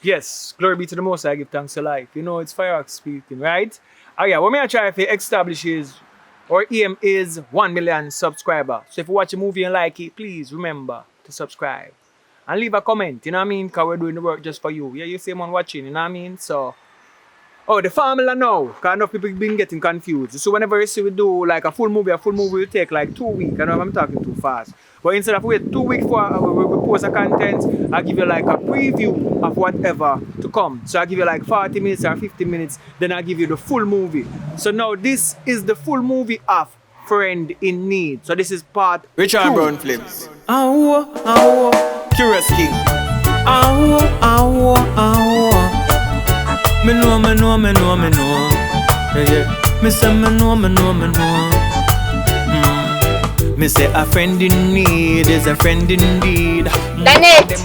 Yes, glory be to the Most High, give thanks to life. You know, it's Fireworks speaking, right? Oh yeah, what me I try to establish is our aim is 1 million subscriber. So if you watch a movie and like it, please remember to subscribe. And leave a comment, you know what I mean? Because we're doing the work just for you. Yeah, you see man watching, you know what I mean? So oh, the formula now, because enough people been getting confused. So whenever you see we do like a full movie will take like 2 weeks. I know I'm talking too fast. But instead of wait 2 weeks for we post a content, I give you like a preview of whatever to come. So I give you like 40 minutes or 50 minutes, then I give you the full movie. So now this is the full movie of Friend in Need. So this is part Richard 2. Brown Flips. Curious King. Me know. Yeah. Me say me know. Me say a friend in need is a friend indeed. Danette!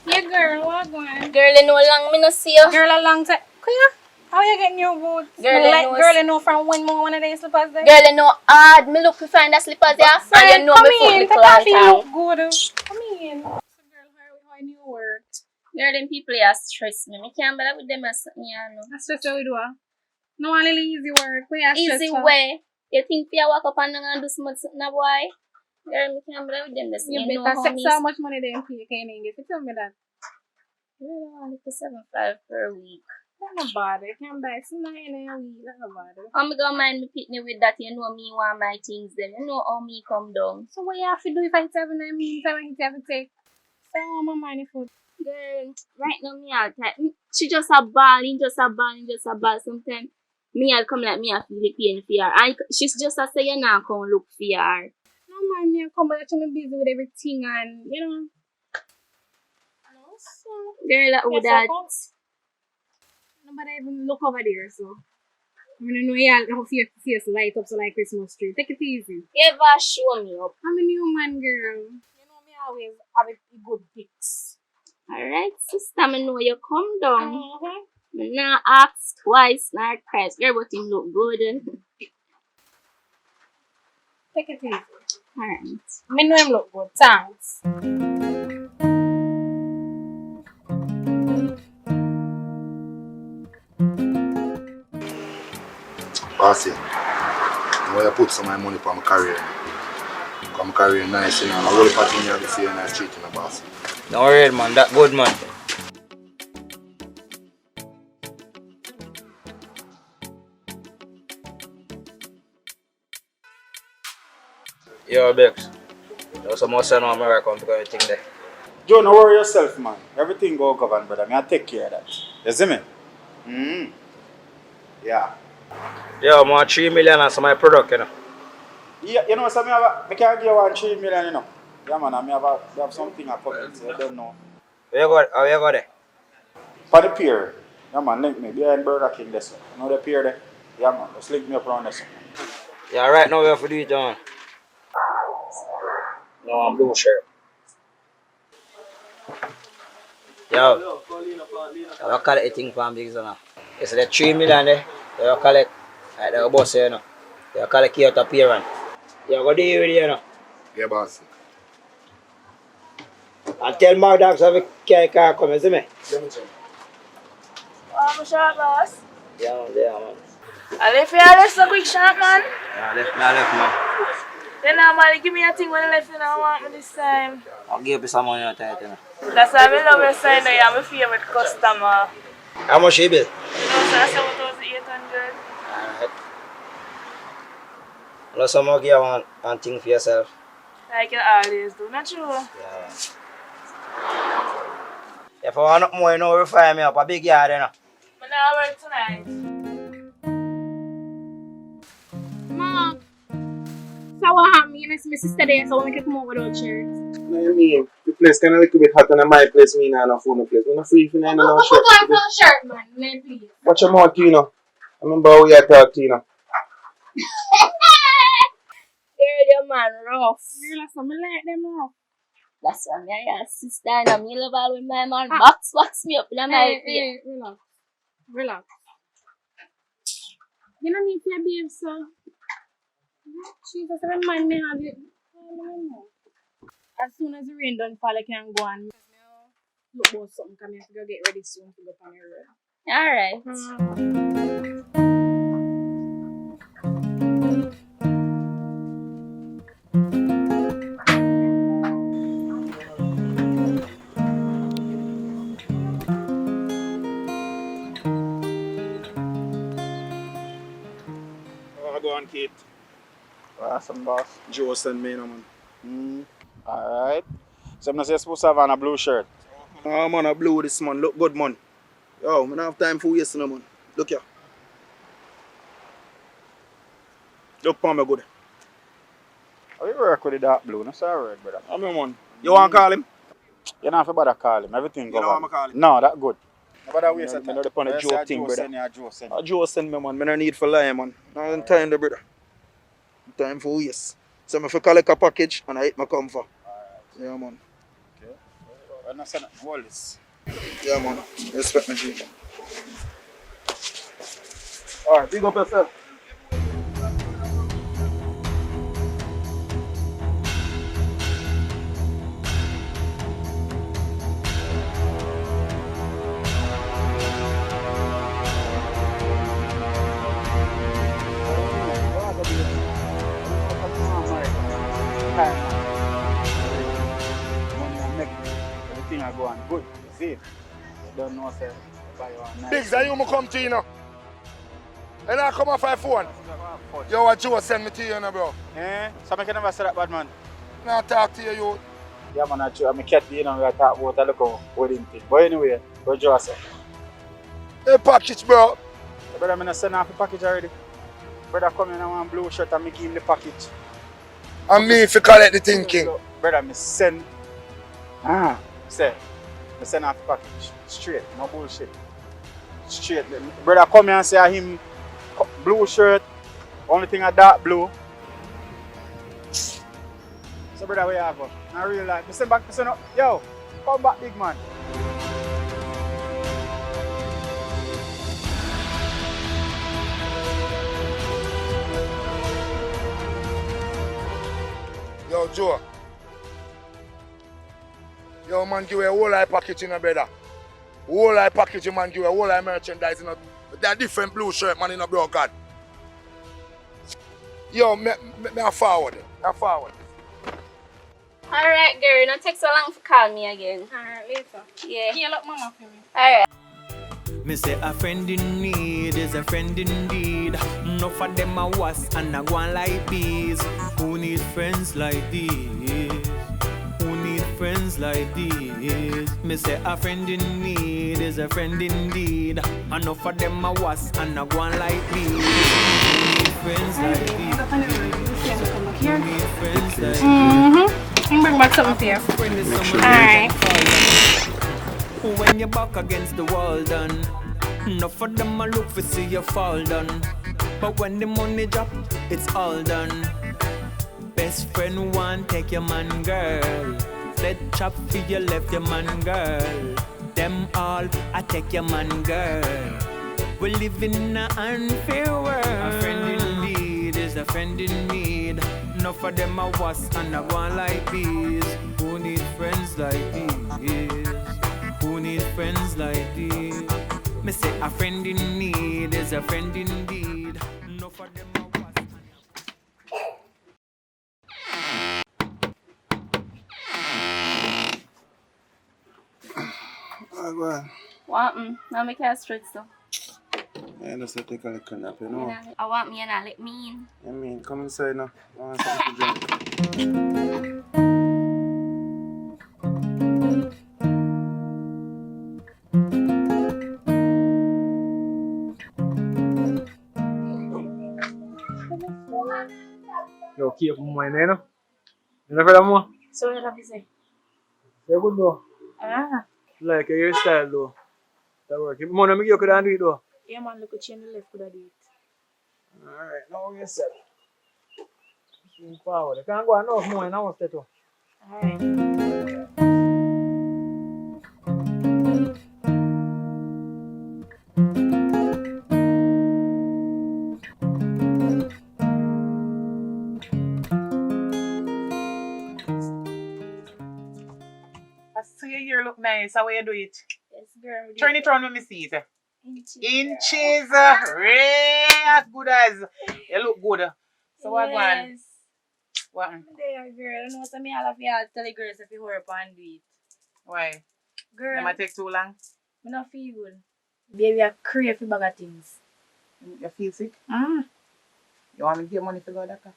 Yeah, girl, what going? Girl, you know long me no see you. Girl, a long time. Kuya, how you getting your boots? Girl, You know from when more one of these slippers there? Girl, you know hard. Me look to find the slippers there. And you know come me foot in. little Take off your long look time. good. Come in. So, girl, how new work? Girl, them people here stress me. Me can't bother with them or something, you know. That's just what we do. No one really easy work. We are Easy stressful. way. You think you walk up and do something, boy? Girl, me can't bother with them. You You know better how set me... so much money there in pay. Can't even get. Tell me that. Girl, I want to 7.5 per week. That's not bad. You can buy some in a week. That's not bad. I'm gonna mind me pitney with that. You know me want my things then. You know how me come down. So what you have to do if I 7 have to take? So my money for. Girl, right now me all time. She just a balling. Sometimes me I'll come like me I feel the pain for her. And she's just a say you now come look for her. No mind me, I come back to me busy with everything and you know. No, so Girl, that would that. Nobody even look over there, so. I mean, you know, yeah, how face light up so like Christmas tree. Take it easy. You ever show me up? I'm a new man, girl. You know me always have a good pics. Alright, sister, me know you come down. Me not ask twice, not twice. Girl, but him look good. Take it easy. Alright. Me know him look good. Thanks. Bossy, I want to put some of my money for my career. Because my career nice, you know. I will continue to see a nice treat in the boss. Don't worry, man. That good, man. Yo, Bex. There's some more send on America because everything there. Joe, no worry yourself, man. Everything go govern, brother. Me I take care of that. You see me? Yeah. Yo, man, 3 million and some of my product, you know. Yeah, you know, so I can't give you 3 million, you know. Yeah, man, I have something I come so I don't know. Where you go there? For the pier, yeah, man, link me behind Burger King this one. You know the pier there? Yeah, man, just link me up around this one. Yeah, right now we have to do it, man. No, I'm blue shirt. Yo, I collect a thing from big now. It's the 3 million there. You collect like the boss, you know. You collect your appearance. You go there with you, know. Yeah, boss. And tell my dogs have a car come, you see me? I'm short, boss. Yeah, man. I left here, left so quick, short, man. Yeah, left, man. Then normally give me a thing when I left, and I want me this time. I'll give you some money on time, you know. That's why I love your sign that you're my favorite customer. How much you bill? You know, so I 7,800. Alright. Now some more give you one thing for yourself. Like you always do, not true? Yeah. If I want more, you know, you fire me up a big yard, you know. But now I work tonight. Mom. So what happened? You know, it's my sister there, so I can come over without shirt. No, you mean? The place kind of a little bit hot and my place, me and a phone place. I'm not free for no shirt. Put on for a shirt, man. Man, please. Watch your mouth, Tina. I remember how we had talk, Tina. Girl, your man rough. Girl, that's something like them rough. That's why me and your sister and me love all with my man. Box me up in my face. Hey, relax. You know me if you behave so. Jesus, remind me how you. As soon as the rain don't fall, I can go on. look about something, come here to go get ready soon to go on the road. Alright. Go on, Kate. Awesome, boss. Joe send me, man. Alright. So I'm not supposed to have on a blue shirt. Oh, man, a blue this, man. Look good, man. Yo, I don't have time for wasting, man. Look here. Look for me good. How you work with the dark blue? That's alright, brother. I mean, man. You want to call him? You don't have to bother call him. Everything go on. You don't want to call him? No, that good. No bother waste time. I don't depend on Joe thing, brother. Joe send me, man. I don't need for lying, man. I don't have time there, brother. Time for waste. So I have to collect a package and I hit my come for. Yeah, man. Okay. I'm not saying hold this. Yeah, man. Respect me, G. Alright, big up yourself. Everything I go on good, you see? You don't know, sir. Biggs, are you come to you now? And I come off my phone. Yo, what Joe send me to you now, bro? Somebody can never say that, bad man. Now talk to you. Yeah, man, I'm a cat, you know, we talk about a little wedding thing. But anyway, what Joe say? Hey, package, bro. Brother, I'm going to send off the package already. Brother, come in, I want blue shirt and me give him the package. And me if you collect the thing, King. So, brother, me send. Me send off the package. Straight, no bullshit. Straight. Brother, come here and say him blue shirt, only thing a dark blue. So, brother, where you go? I real life. Me send back, me send up. Yo, come back, big man. Yo, Joe. Yo, man, give a whole lot of package in a brother. Whole lot of package, man, give a whole lot of merchandise in a. They're different blue shirt, man, in a bro, God. Yo, me forward. I forward. Alright, girl. Don't take so long to call me again. Alright, later. Yeah. Heal up mama for me. Alright. Me say a friend in need is a friend indeed. Enough of them are was and a go on like bees. Who need friends like these? Who need friends like these? Me say a friend in need is a friend indeed. Enough of them are was and a go on like bees. Who need friends like these? Who need friends like these? Bring back something for you. Alright. When you're back against the wall done, enough of them a look for see you fall done. But when the money drop, it's all done. Best friend want take your man, girl. Let chop for you left your man, girl. Them all I take your man, girl. We live in an unfair world. A friend in need is a friend in need. Enough of them are was and a go like bees. Who need friends like these? Who need friends like these? Me say a friend in need is a friend indeed. Enough of them are Go on. What? Now make you straight so. I just take a little nap, you know. I want me and I let me in. I mean, come inside now. I want something to drink. Yo, keep my name. You know what I'm So what you have to say? Say good though. Like your style though. That work. Mona, me you could do it though. Yeah man, look at you on the left could have do it. Alright, now you said. Swing forward. You can't go enough more in our state. Alright. hair look nice. How you do it? Yes, girl. Turn it around, let me see it. Inches. Inches. As good as. You look good. So what going? Yes. What? There, girl. I know some me all of y'all tell the girls if you hurry up and do it. Why? Girl, It might take too long. me not feel good. Baby, I crave for bag of things. You feel sick? Mm. You want me to give money to go doctor?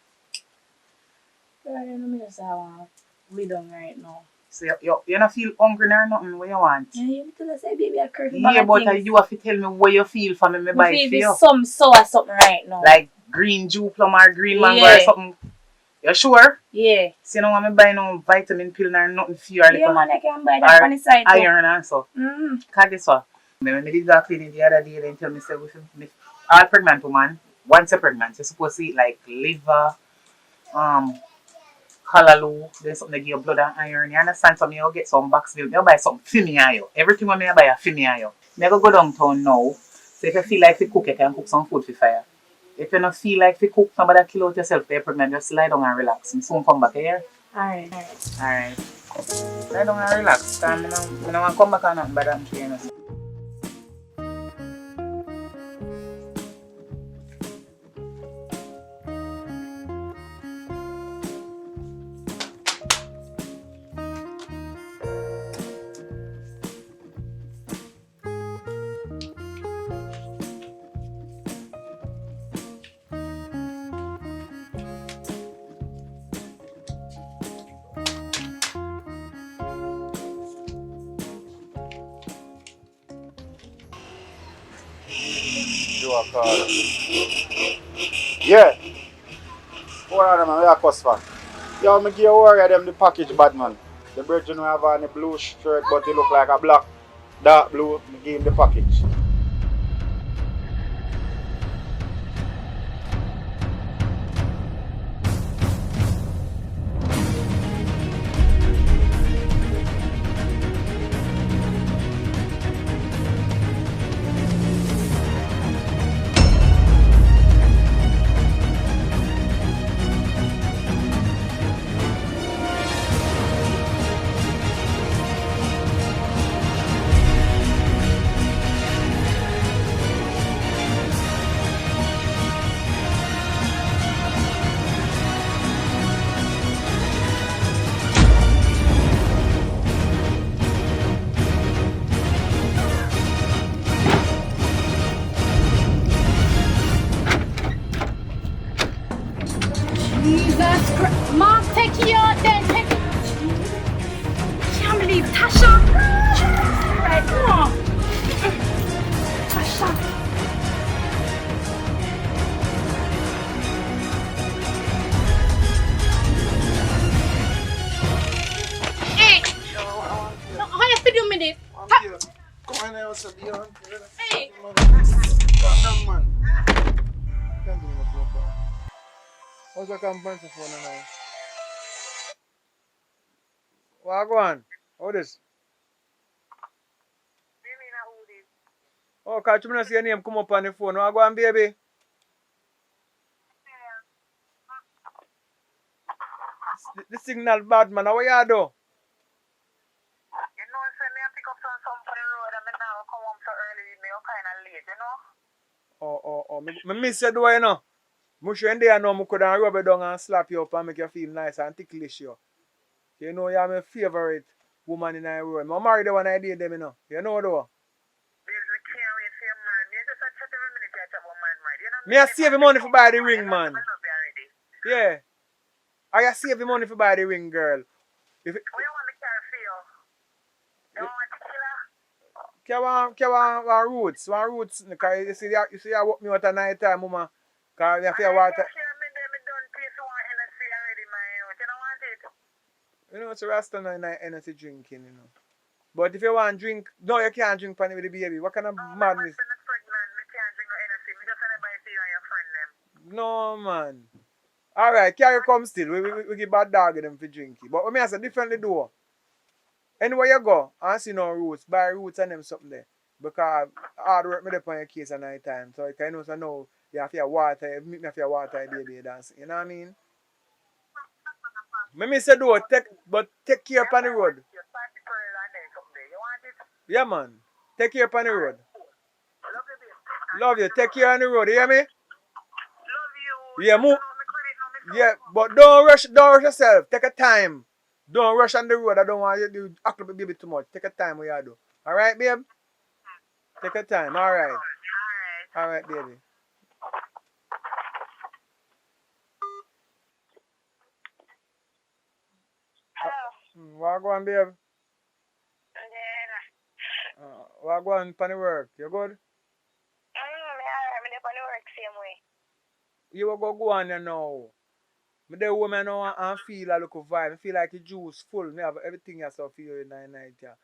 Girl, I don't know just how I lay down right now. So you don't feel hungry or nothing? What you want? Yeah, you tell us, say, baby, I crave for bag Yeah, of but things. you have to tell me what you feel for me. Me buy it for feel you. some sour something right now. Like green Jew plum or green mango or something. You sure? Yeah. So you don't want me buy no vitamin pill or nothing for you or Yeah, man, I can buy that on the side. iron and so. Cause guess what? When I did that cleaning the other day, they tell me say all pregnant woman, once you're pregnant, you're supposed to eat like liver, callaloo, then something to give you blood and iron. You understand? So me I'll get some box milk. I'll buy some for me and you. Everything when I buy a for me and you. Me go downtown now. So if you feel like to cook, you can cook some food for fire. If you don't feel like to cook, somebody kill out yourself for your pregnant, just lie down and relax. And soon come back here. Alright. Alright. Lie down and relax. Because I don't want to come back and nothing bad happen to you. Do a call. Yeah. One of them, where I cuss for. Yo, me give you worry of them the package bad man. The brethren who have on a blue shirt but he look like a black, dark blue, me give him the package. Jesus Christ. Mark, take you out then. Take can't believe Tasha. Right, come on. Tasha. Hey. No, how you feel with it? Come on now, sir. Hey. Calm down, man. Can't do no phone call. What's the conference phone now? What go on? How this? Oh, catch me not see your name come up on the phone. What go on, baby? The signal bad, man. How you do? You know, say me I pick up some for the road and me now come home so early, me kind of late, you know? Oh. Me miss you do, you know. Mush you in there now, I could have rub it down and slap you up and make you feel nice and ticklish you. You know, you're my favorite woman in the world. I'm married the one I did them, you know. You know, though. Me can't wait for your man. You just a 30 minutes to chat about man, right? You know, Me I save the money for buy the ring, man. I love you already. Yeah. I save the money for buy the ring, girl. If it, What you want me to carry for you? You want tequila? One roots. Because you see, I walk me out at night time, mama. Because you feel water. Me done pay for one Hennessy already, my youth. You don't want it? You know, it's a rasta no energy drinking, you know. But if you want drink, no, you can't drink pan with the baby. What kind of madness? I'm pregnant. Me can't drink no Hennessy. Me just want to buy for you and your friend them. No, man. Alright, carry come still. We give bad dog them for drinking. But what me I say differently do. Anywhere you go, I see no roots, buy roots and them something there. Because hard work me dey on your case at night time. So you can also know you have to water, meet me for water baby dancing. You know what I mean? Me say do take care on the road. Yeah, man. Take care on the road. Love you. Take care on the road. You hear me? Love you. Yeah, move. Me credit now, me Yeah, but don't rush yourself. Take a time. Don't rush on the road. I don't want you to act up a baby too much. Take a time what you do. Alright, babe? Take a time. Alright. Alright, baby. What go on, babe? What go on for the work? You good? Me alright, me dey on the work same way. You will go on there now. Me the woman now and feel a little vibe. I feel like the juice full. Me have everything I saw feel in the night. Yeah.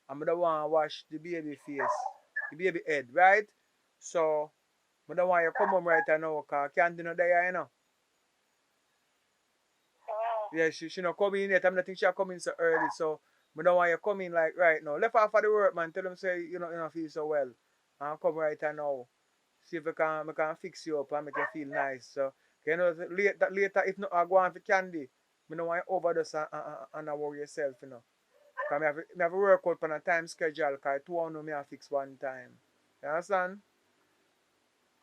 I'm the one to wash the baby face, the baby head, right? So, I don't want you to come home right now because I can't do no there, you know. Yeah, she not coming in yet. I'm not think she'll come in so early, so I don't want you to come in like right now. Left off for the work, man. Tell them say you don't feel so well. And come right now. See if I can fix you up and make you feel nice. So, you know, later if not, I go on for candy. I don't want you overdose and worry yourself, you know. Because I have to work out on a time schedule because 2 hours I fix one time. You understand?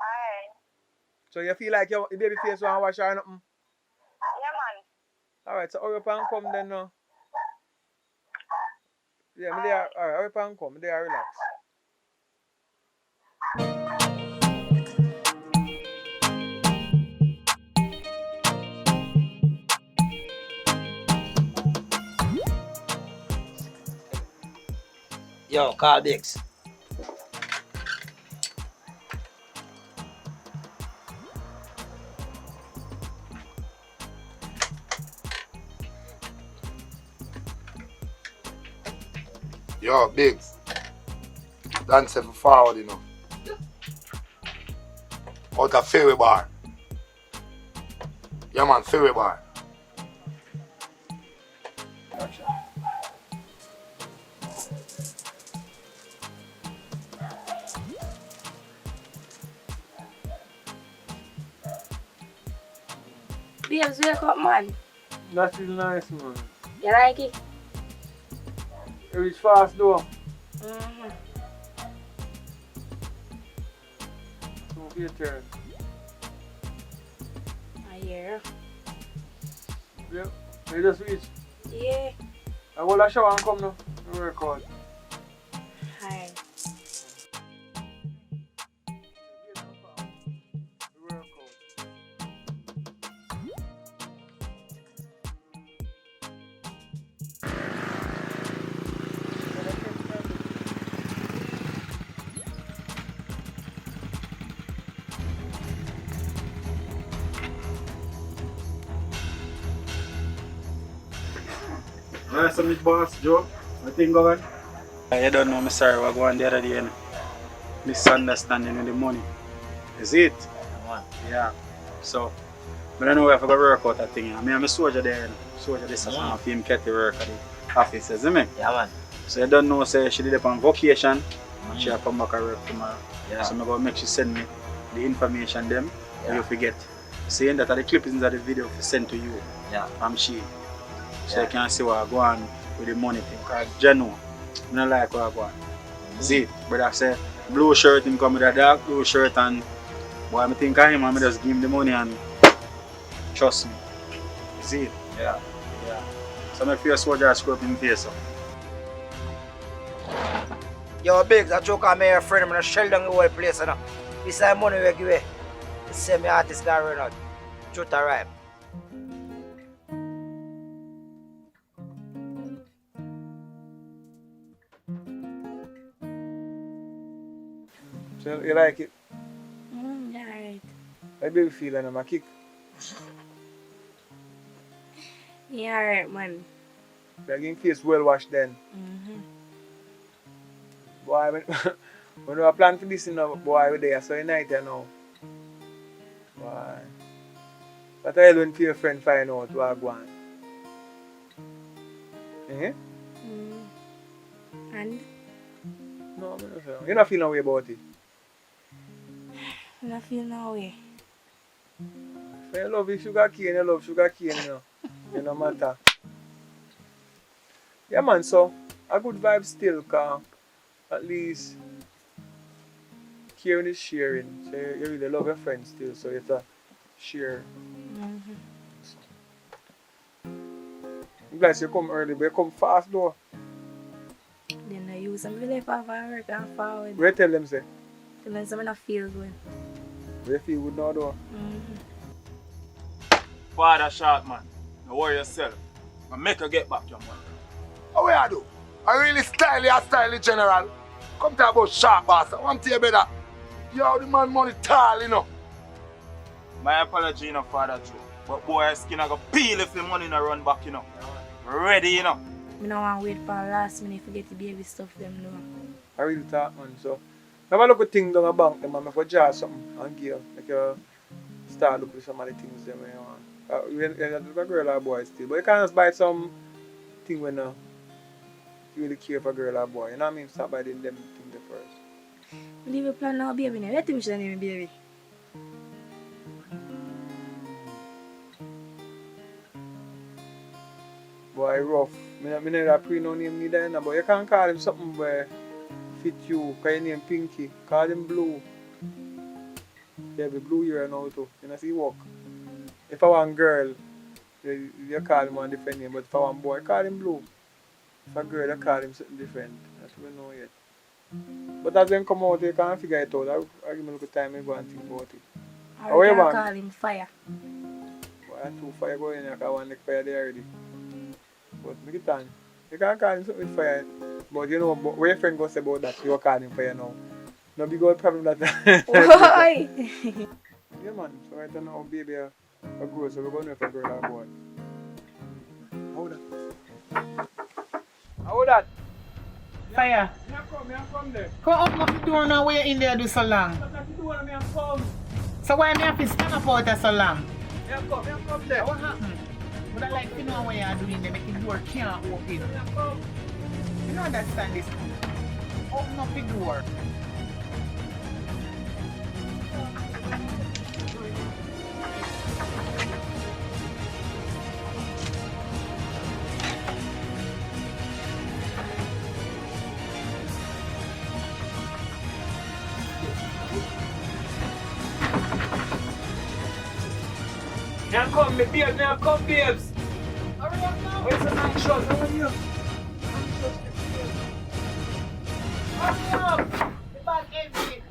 Alright. So you feel like your baby face want to wash or nothing? Yeah, man. Alright, so hurry up and come then now. Yeah, me there. Alright, hurry up and come. Me there, relax. Yo, call Biggs. Yo, Biggs. Dance for forward, you know. Out of Ferry Bar. Yeah, man, Ferry Bar. Babes, wake up, man. That's really nice, man. You like it? It reach fast though. Mm-hmm. So your turn. I hear. Yeah. You just reach. Yeah. I will a shower and come now. You work out. Hi. Nice to meet boss, Joe. What thing going? You don't know me, sir. What going the other day? Misunderstanding with the money. Is it? Yeah. So, I don't know if I go work out that thing. I'm a soldier there. You know. Soldier this is one film get to work at the office, isn't me? Yeah, man. So you don't know, say she did it on vacation. She'll come back and work tomorrow. Yeah. So I'm going to make she send me the information them. You forget. Saying that are the clippings of the video to send to you. Yeah. From she. So you can see what I go on with the money thing. Because Jano, I don't like what I go on. See it? But I say blue shirt, him come with a dark blue shirt, and boy, I think of him and I just give him the money and trust me. See it? Yeah. Yeah. So my face soldier screw up in the face. So. Yo, Biggs, I joke on me your friend, I'm gonna shell down the whole place, you know. This is money we give away. The same artist guy run out. Truth arrive. So you like it? Yeah, alright. How baby feel and I'm a kick? Yeah, alright, man. You're getting face well washed then. Mm-hmm. Boy, when we plan for this, you know, boy, we're there, so you night, you know. Boy. But I don't feel your friend find out what I go on. Eh? And? No, I'm not saying. You don't feel no way about it. I don't feel no way. So you love sugar cane, you love sugar cane, you know. It no matter. Yeah, man, so a good vibe still, cause at least caring is sharing. So you really love your friends still, so you have to share. I'm glad you come early, but you come fast though. Then I use them really far work and forward. Where tell them say? Tell them I'm not feel good. Where feel good now though? Father short man. Don't worry yourself. I make her get back your money. How way I do? I really stylish general. Come talk about sharp boss. I want to tell you better. Yo, the man money tall, you know. My apology, you know, Father Joe. But boy, skin I go peel if the money no run back, you know. Ready, you know. I don't want to wait for last minute to get the baby stuff them now. I really thought man, so have a look at things down the bank, them man, I could draw something and give like you start looking at some of the things them you want. You're a girl or boy still, but you can't just buy some thing when you really care for a girl or boy. You know what I mean? Start by them things first. But if you plan now baby now, let him should name baby. Boy, rough. I know that pre no name neither, but you can't call him something where fit you, because your name Pinky. Call him Blue. Yeah, be Blue here now too. You know, see walk. If I want girl, you call him one different name, but if I want boy, call him Blue. If a girl, you call him something different. That's what we know yet. But as them come out, you can't figure it out. I'll give me a little time and go and think about it. Or you can call him Fire. Boy, I two fire going in, I can one neck fire there already. But make it on. You can't call him something with fire. But you know, what your friend goes say about that, you call him fire now. No big old problem that. Why? Yeah man, so right now baby a grow, so we're going to know if a girl or boy. How that? How that? Fire. Me come there. Come open up the door now where you in there do so long. That's not the door, me come. So why me have to stand up out there so long? Me come there. What happened? Would I like to know what you are doing there, make the door can't open. You don't understand this. Open up the door. Me come, me come, babes. Hurry up now. Where's the night shot? Hurry up. Hurry up. The bag empty.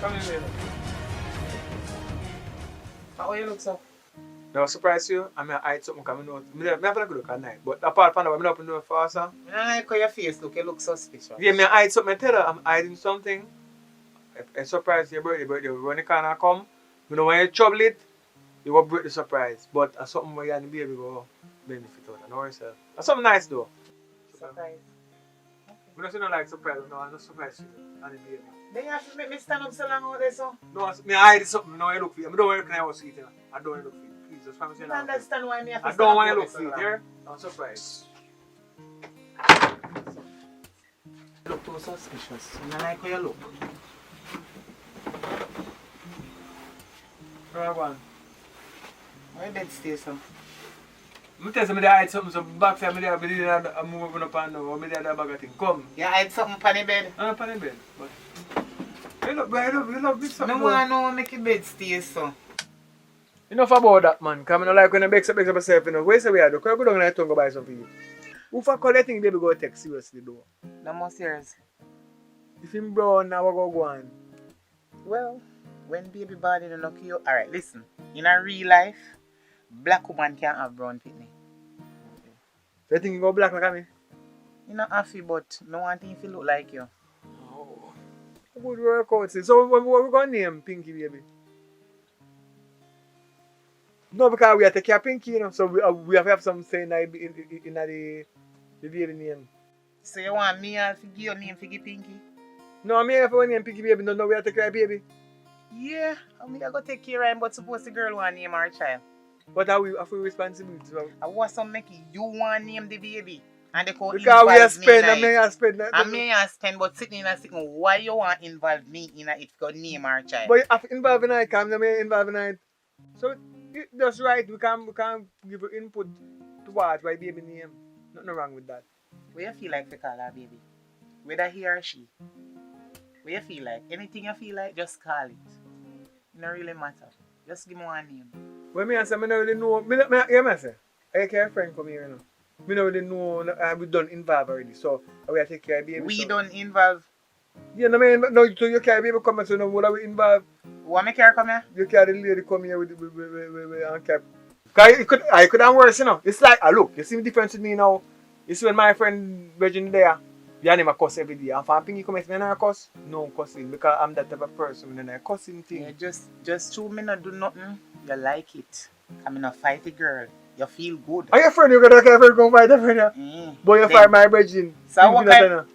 Come in, baby. How you look so? Now, surprise you, I'm going to hide something coming out. I have a good look at night, but apart from that, I'm not open the door faster. I like how your face look, you look suspicious. Yeah, I hide something. I tell her I'm hiding something. A surprise your birthday, you run the corner and come. You know, when you trouble it, you will break the surprise. But that's something where you and the baby go benefit out and know yourself. That's something nice though. Surprise. We don't say no like surprise, no, I'm not surprised for you and the baby. Then you have to make me stand up so long out there, so? No, I hide something, no, I look for you. I don't want to look for you, I don't want to look for you. Please, just promise you I don't understand why me have to I stand don't up want to out look there for you, so long. dear. I'm surprised. You look too suspicious. I don't like how you look. Right one. Why bed stay so? I tell you, I hide something, so back there, I'm moving up and down, I did that bag of thing. Come. You hide something on the bed? I'm not on the bed, but... You love this something. No one know make your bed stay so. Enough about that, man. Because I don't like when I bex up myself, you know. Where's the way I do? Because I go down and I turn go buy something for you. Who for call that thing, baby, go text seriously, though? No more serious. If him brown, now I go on. Well, when baby body don't look you... Alright, listen. In a real life, black woman can't have brown pitney. So you think you go black like me? You not happy, but no one thing if you look like you. Oh. Good work out. So what we going to name Pinky, baby? No, because we have to take care of Pinky, you know. So we have to have some say in the baby name. So you want me to give your name for give Pinky? No, I mean if I name Pinky, baby, no, we have to take care of baby. Yeah, I mean I go take care of him, but suppose the girl want name our child. But have we responsibility? So I want some make you want name the baby. And they could Because we are involve me in spend and me it. are spend. And me and spend, but sitting in a sitting, why you want to involve me in it if you name our child? But you have to involve in it, come me involve in it. So that's right, we can give input to what why baby name. Nothing wrong with that. What you feel like to call her baby? Whether he or she. What you feel like? Anything you feel like, just call it. It don't really matter. Just give me one name. When me say, I don't really know. Me say, I care friend come here, you know. Me don't really know. We done involve already, so we are take care of baby. We so. don't involve. Yeah, no man. No, so you carry baby come so no what we involve. What me care come here? You carry the lady come here with and cap. Cause I could have worse, you know. It's like, look, you see the difference with me now. You see when my friend Virgin there, you name a cuss every day. And for pingy come here, I cuss. No cussing because I'm that type of person when I cussing thing. Yeah, just 2 minutes do nothing. You like it. I'm in a fight a girl. You feel good. Are your friend you got to go fight a friend? But you fight my Virgin. So what kind?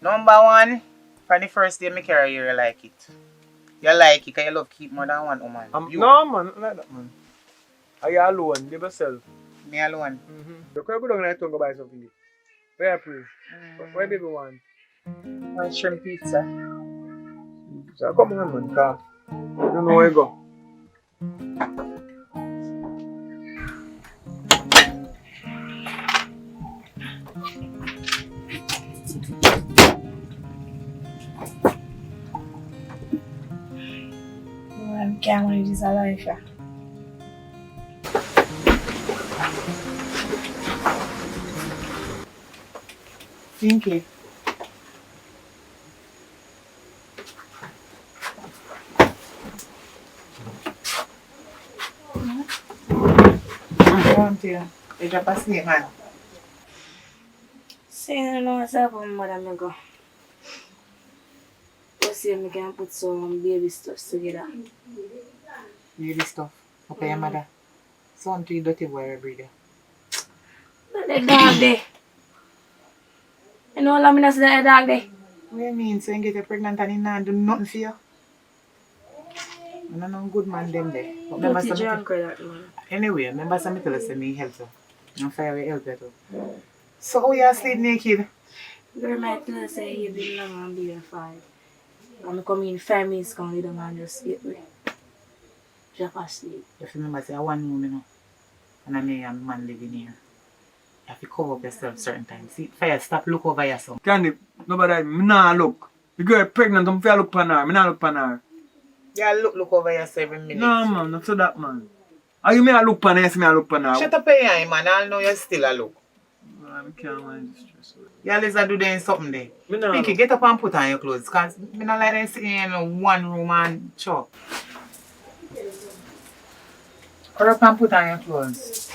Number one, from the first day me carry you like it. You like it because you love keep more than one woman. No man, not like that man. Are you alone? Live yourself. Me alone. You can't go down and go buy something. Where I pray? Where baby want? One shrimp pizza. So come on man, car. You don't know where you go. I can't manage this life. Pinky. You drop asleep, man. Saying no, what's up, mother, me go. Let's see if we can put some baby stuff together. Baby stuff. Okay, your mother. Son to you dirty boy every day. But the dog there. You know how long I say that dog there? What you mean? So you get pregnant and you not do nothing for you? I'm not a good man them there. But remember Don't you drunk or that, man? Anyway, remember something tell us that me help you. I'm fair with help you too. So how you sleep naked? Girl might tell us say you been long and be a 5. I'm coming in 5 minutes, come with them and just sleep with. Drop asleep. If you remember say I want room, you know. And I may have man living here. You have to cover up yourself certain times. See, fire, stop look over yourself. Candy, nobody, me nah look. The girl pregnant, I'm fair look pan her. Me nah look pan her. Yeah, look over yourself every minute. No man, not so that man. Are you me a look pan her, yes me a look pan her. Shut up your eye, man. I know you're still a look. I can't mind this stress. You always do there something there. Me Pinky, get up and put on your clothes. Because I don't like them sitting in one room and chop. Hurry up and put on your clothes.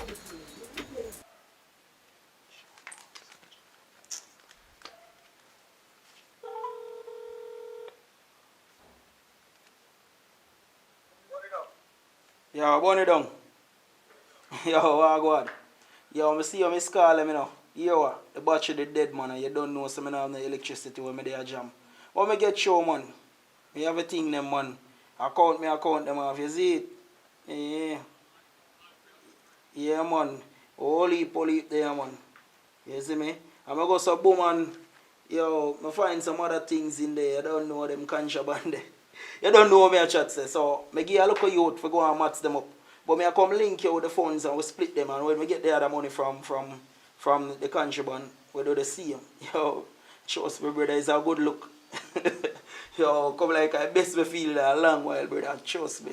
Yo, burn it down. Yo, what God? Yo, I see you miss call me now. Yo, the battery the dead man and you don't know so I don't have no electricity when me there jam. But me get show man. Me have a thing them man. Account them off, you see it? Yeah. Yeah man. Holy poly there man. You see me? I'm gonna go so boom and yo, I find some other things in there. I don't know them contraband there. You don't know me a chat say. So me give a look at youth for go and match them up. But me I come link you with the funds and we split them and when we get the other money from the contraband, we do the same. Yo, trust me brother, it's a good look. Yo, come like I best me feel a long while brother, trust me.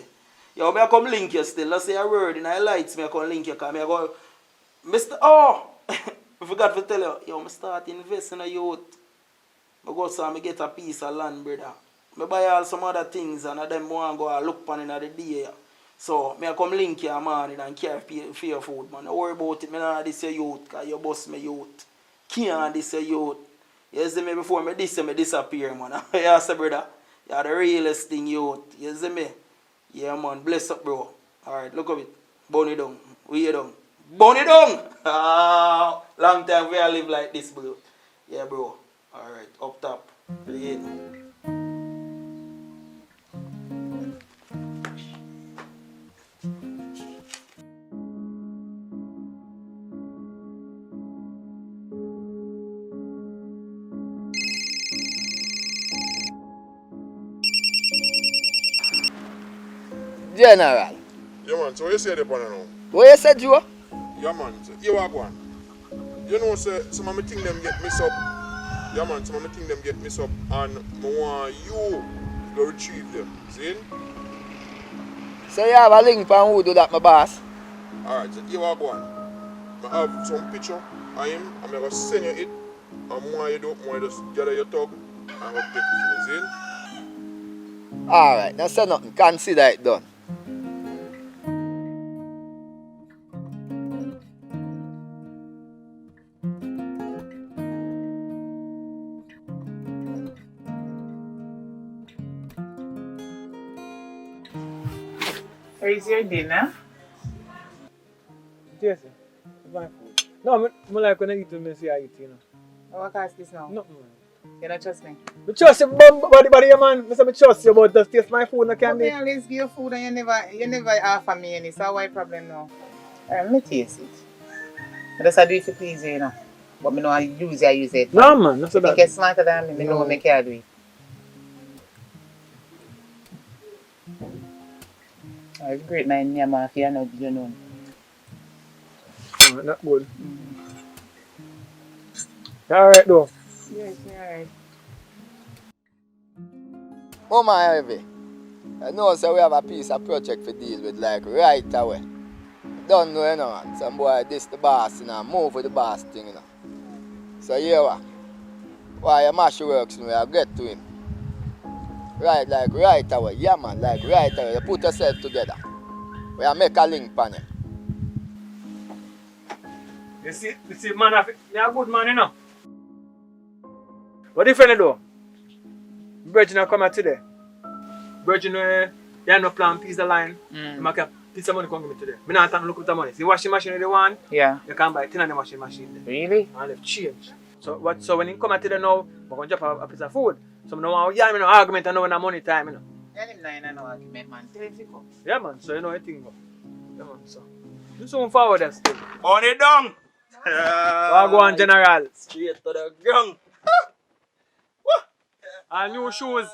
Yo, me I come link you still. I say a word in the lights, me I come link you because me I go Mr. Oh I forgot to tell you, yo, I start investing in a youth. I go so I get a piece of land, brother. I buy all some other things and them want to go and look pan in the day. So, I come link you man and care for your food, man. Don't worry about it. I don't this your youth because you boss me youth. Can't this your youth. You see me before me disappear, man. You say, brother, you're the realest thing youth. You see me? Yeah, man. Bless up, bro. Alright, look at it. Burn it down. We down. Burn it down! Long time we live like this, bro. Yeah, bro. Alright, up top. Yeah. General. Yeah, man, so what you say the pan now? What you said, Joe? Yeah, man, so you are going. You know, say, some of my things them get messed up. Yeah, man, some of my things them get messed up, and I want you to go retrieve them. See? So you have a link for who do that, my boss? Alright, so you are going. I have some picture of him, and I'm going to send you it. And more you do, more you just gather your tug, and I'm going to take it for you. See? Alright, now say nothing. Consider it done. Where is your dinner? Yes, sir. My food. No, I like when I eat when I see I eat, you know. Oh, what cost this now? Nothing, man. You don't trust me? I trust you, body, man. I say I trust you, but just taste my food, no can But be. me always give you food and you never offer me any, so why problem now? Alright, let me taste it. I just do it to please you, you know. But me know I use it. No, man, that's You about think you're smarter than me, me know me can do it. I great my name if you know, you know. Not good. Alright, though. Yes, alright. Mama Ivy, I know so we have a piece of project to deal with like right away. Don't know, you know, man. Some boy this the boss, you know, move with the boss thing, you know. So here what? Why your mash works, you know, I get to him. Right, like right away, yeah man, like right away. You put yourself together. We are make a link pan you. You see, man, you're a good man, you know. What different though? Virgin come out today. Virgin, you have no plan, piece of line. You make a piece of money come give me today. I don't look at the money. See, washing machine you want? Yeah. You can buy 10 of the washing machine. Really? And left change. So when you come out today now, I'm going to drop a piece of food. So I don't want to no argument and no money time, you know. Yeah, him not no argument, man. Tell him to come. Yeah, man, so you know everything. Yeah, man, so. Do something forward there still. On it down! Go on, General. Straight to the ground. And new shoes.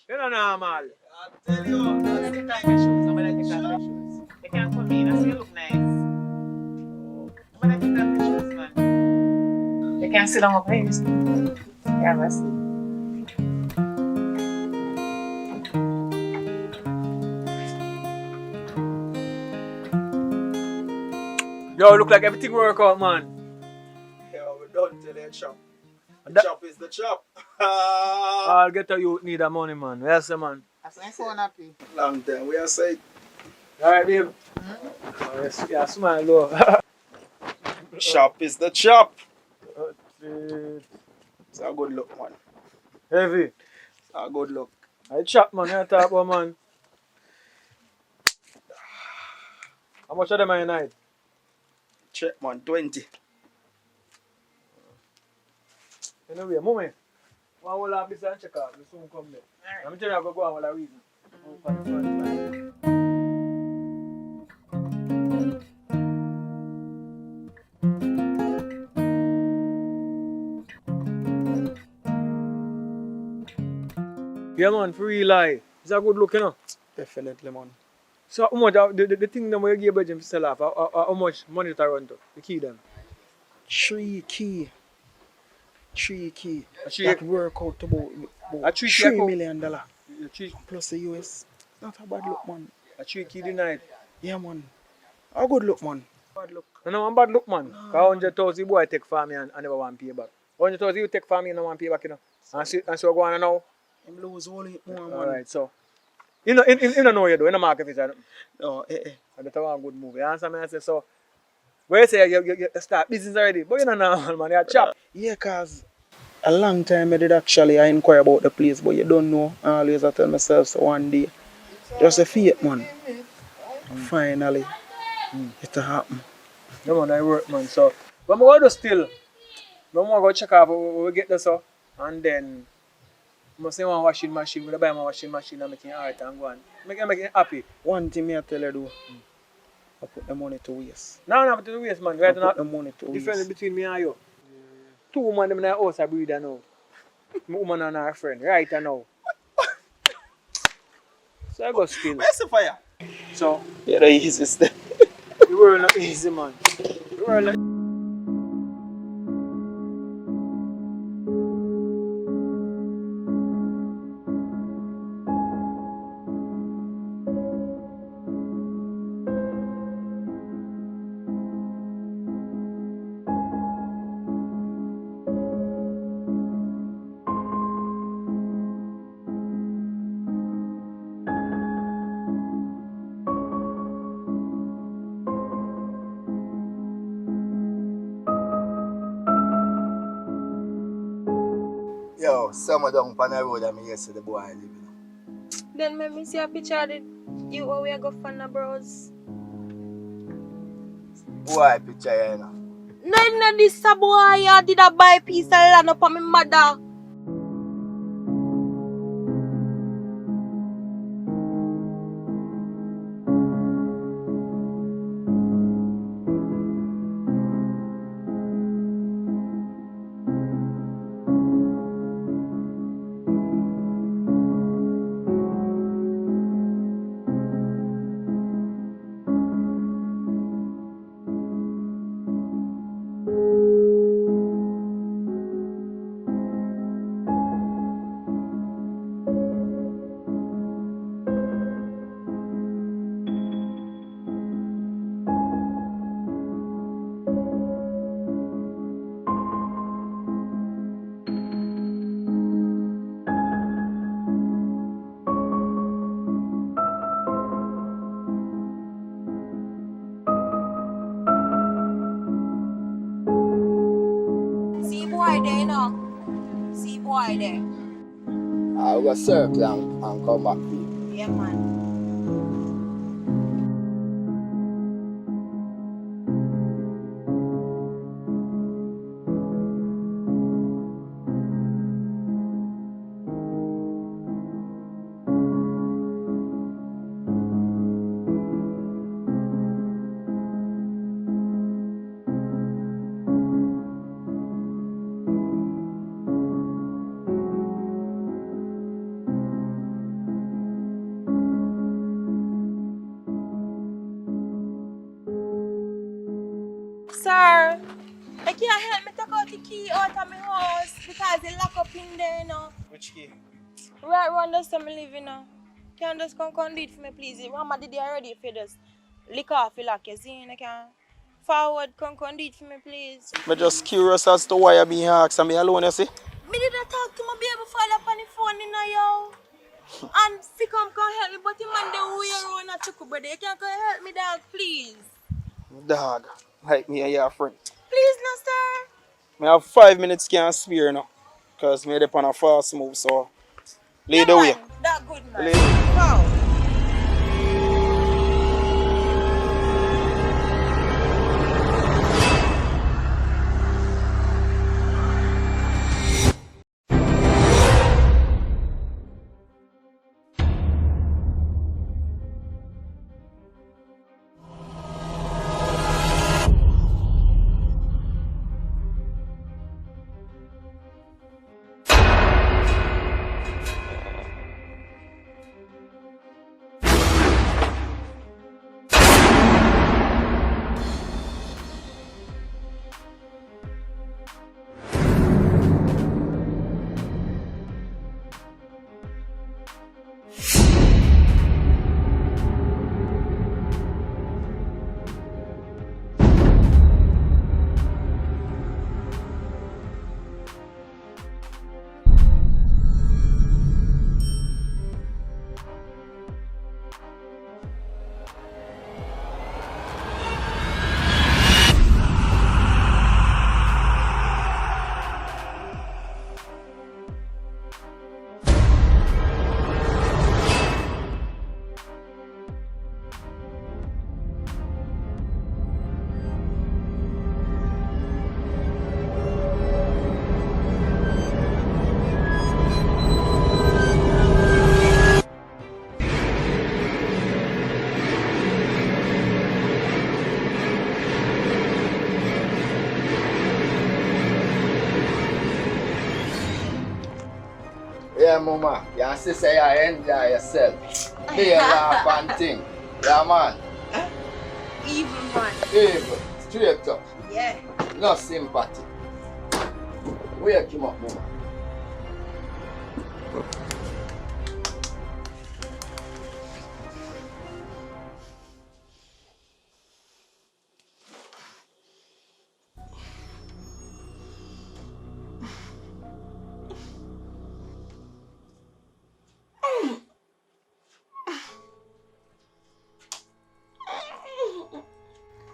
You know normal. I'm gonna take off my shoes. They can't come in. I see you look nice. I'm gonna take off my shoes, man. They can't sit down up here. Yeah, I see. Yo, look like everything work out, man. Yo, we done till that chop. The chop is the chop. I'll get a youth need a money, man. Yes, man. That's my phone happy. Long time, we are say. Alright, babe. Oh, yes, yeah, smile low. Chop is the chop. It's It's a good look, man. heavy. It's a good look. I chop, man. You talk about, man. How much of them are you night? Check, man, 20. Anyway, mommy. One will have this and check out. You soon come there. I'm telling you, I go on with a reason. Yeah, man, for real life. It's a good look, you know. Definitely, man. So, how much the thing that you give Virgin to sell off, how much money to run to? The key them? 3 key. 3 key. Three- That work out to about A 3 key $3 account? million. Three, Plus the US. Not a bad look, man. a 3 key denied. Yeah, man. A good look, man. Bad look. No, one bad look, man. Because 100,000 boy take for me and never want to pay back. 100,000 you take for me and no want to pay back, you know. And so go on now. Him lose only more, man. Alright, so. You know, you know you do, in the market is that. Oh, And that's a good move. You understand me? I say, so, where you say you start business already, but you know normal, man, you're chop. Yeah, cause a long time I did actually inquire about the place, but you don't know. I always I tell myself so one day. Just a fate, man. Finally, it happen. No man, I work, man. So, but I'm going to still. I'm going to go check out where we get this up. And then, I say one washing machine. We'll buy my washing machine and make it alright and go on. Make it happy. One thing I tell you do, I put the money to waste. No, no, to the waste, man. Right I now, put the money to difference waste. between me and you. 2 women in the house I breed now. My woman and her friend, right now. So I go still. Where's the fire? So, Yeah, the easiest step. the world not easy, man. The world not Yo, somewhere down on the road, I'm here to the boy living. Then let me see a picture of it. You where we go for the bros. Boy, picture here, you know. No, this a boy, I did a buy piece of land up on my mother. See boy there, you know. See boy there. I'll go circle and come back to you. Yeah, man. Sir, I can't help me take out the key out of my house because they lock up in there, you know. Which key? Right around the time I live, you know. Can you just come do it for me, please? Mama did it already if you just lick off your lock, you see? You can forward, come do it for me, please. I'm just curious as to why I'm being asked. I'm alone, you see? Me didn't talk to my baby father up on the phone, you know, yo. And if you come help me, but the man they way around a chuku, brother. You can come help me, dog, please. Dog, like me and your friend. Please, no, sir. I have 5 minutes can spare now. Because I'm up on a fast move, so lead the way. That good, man. Lead the way. Wow. Yeah, mama. Your sister, you enjoy yourself. Be a laugh and thing. Yeah, man. Evil man. Evil. Straight up. Yeah. No sympathy. Wake him up, mama.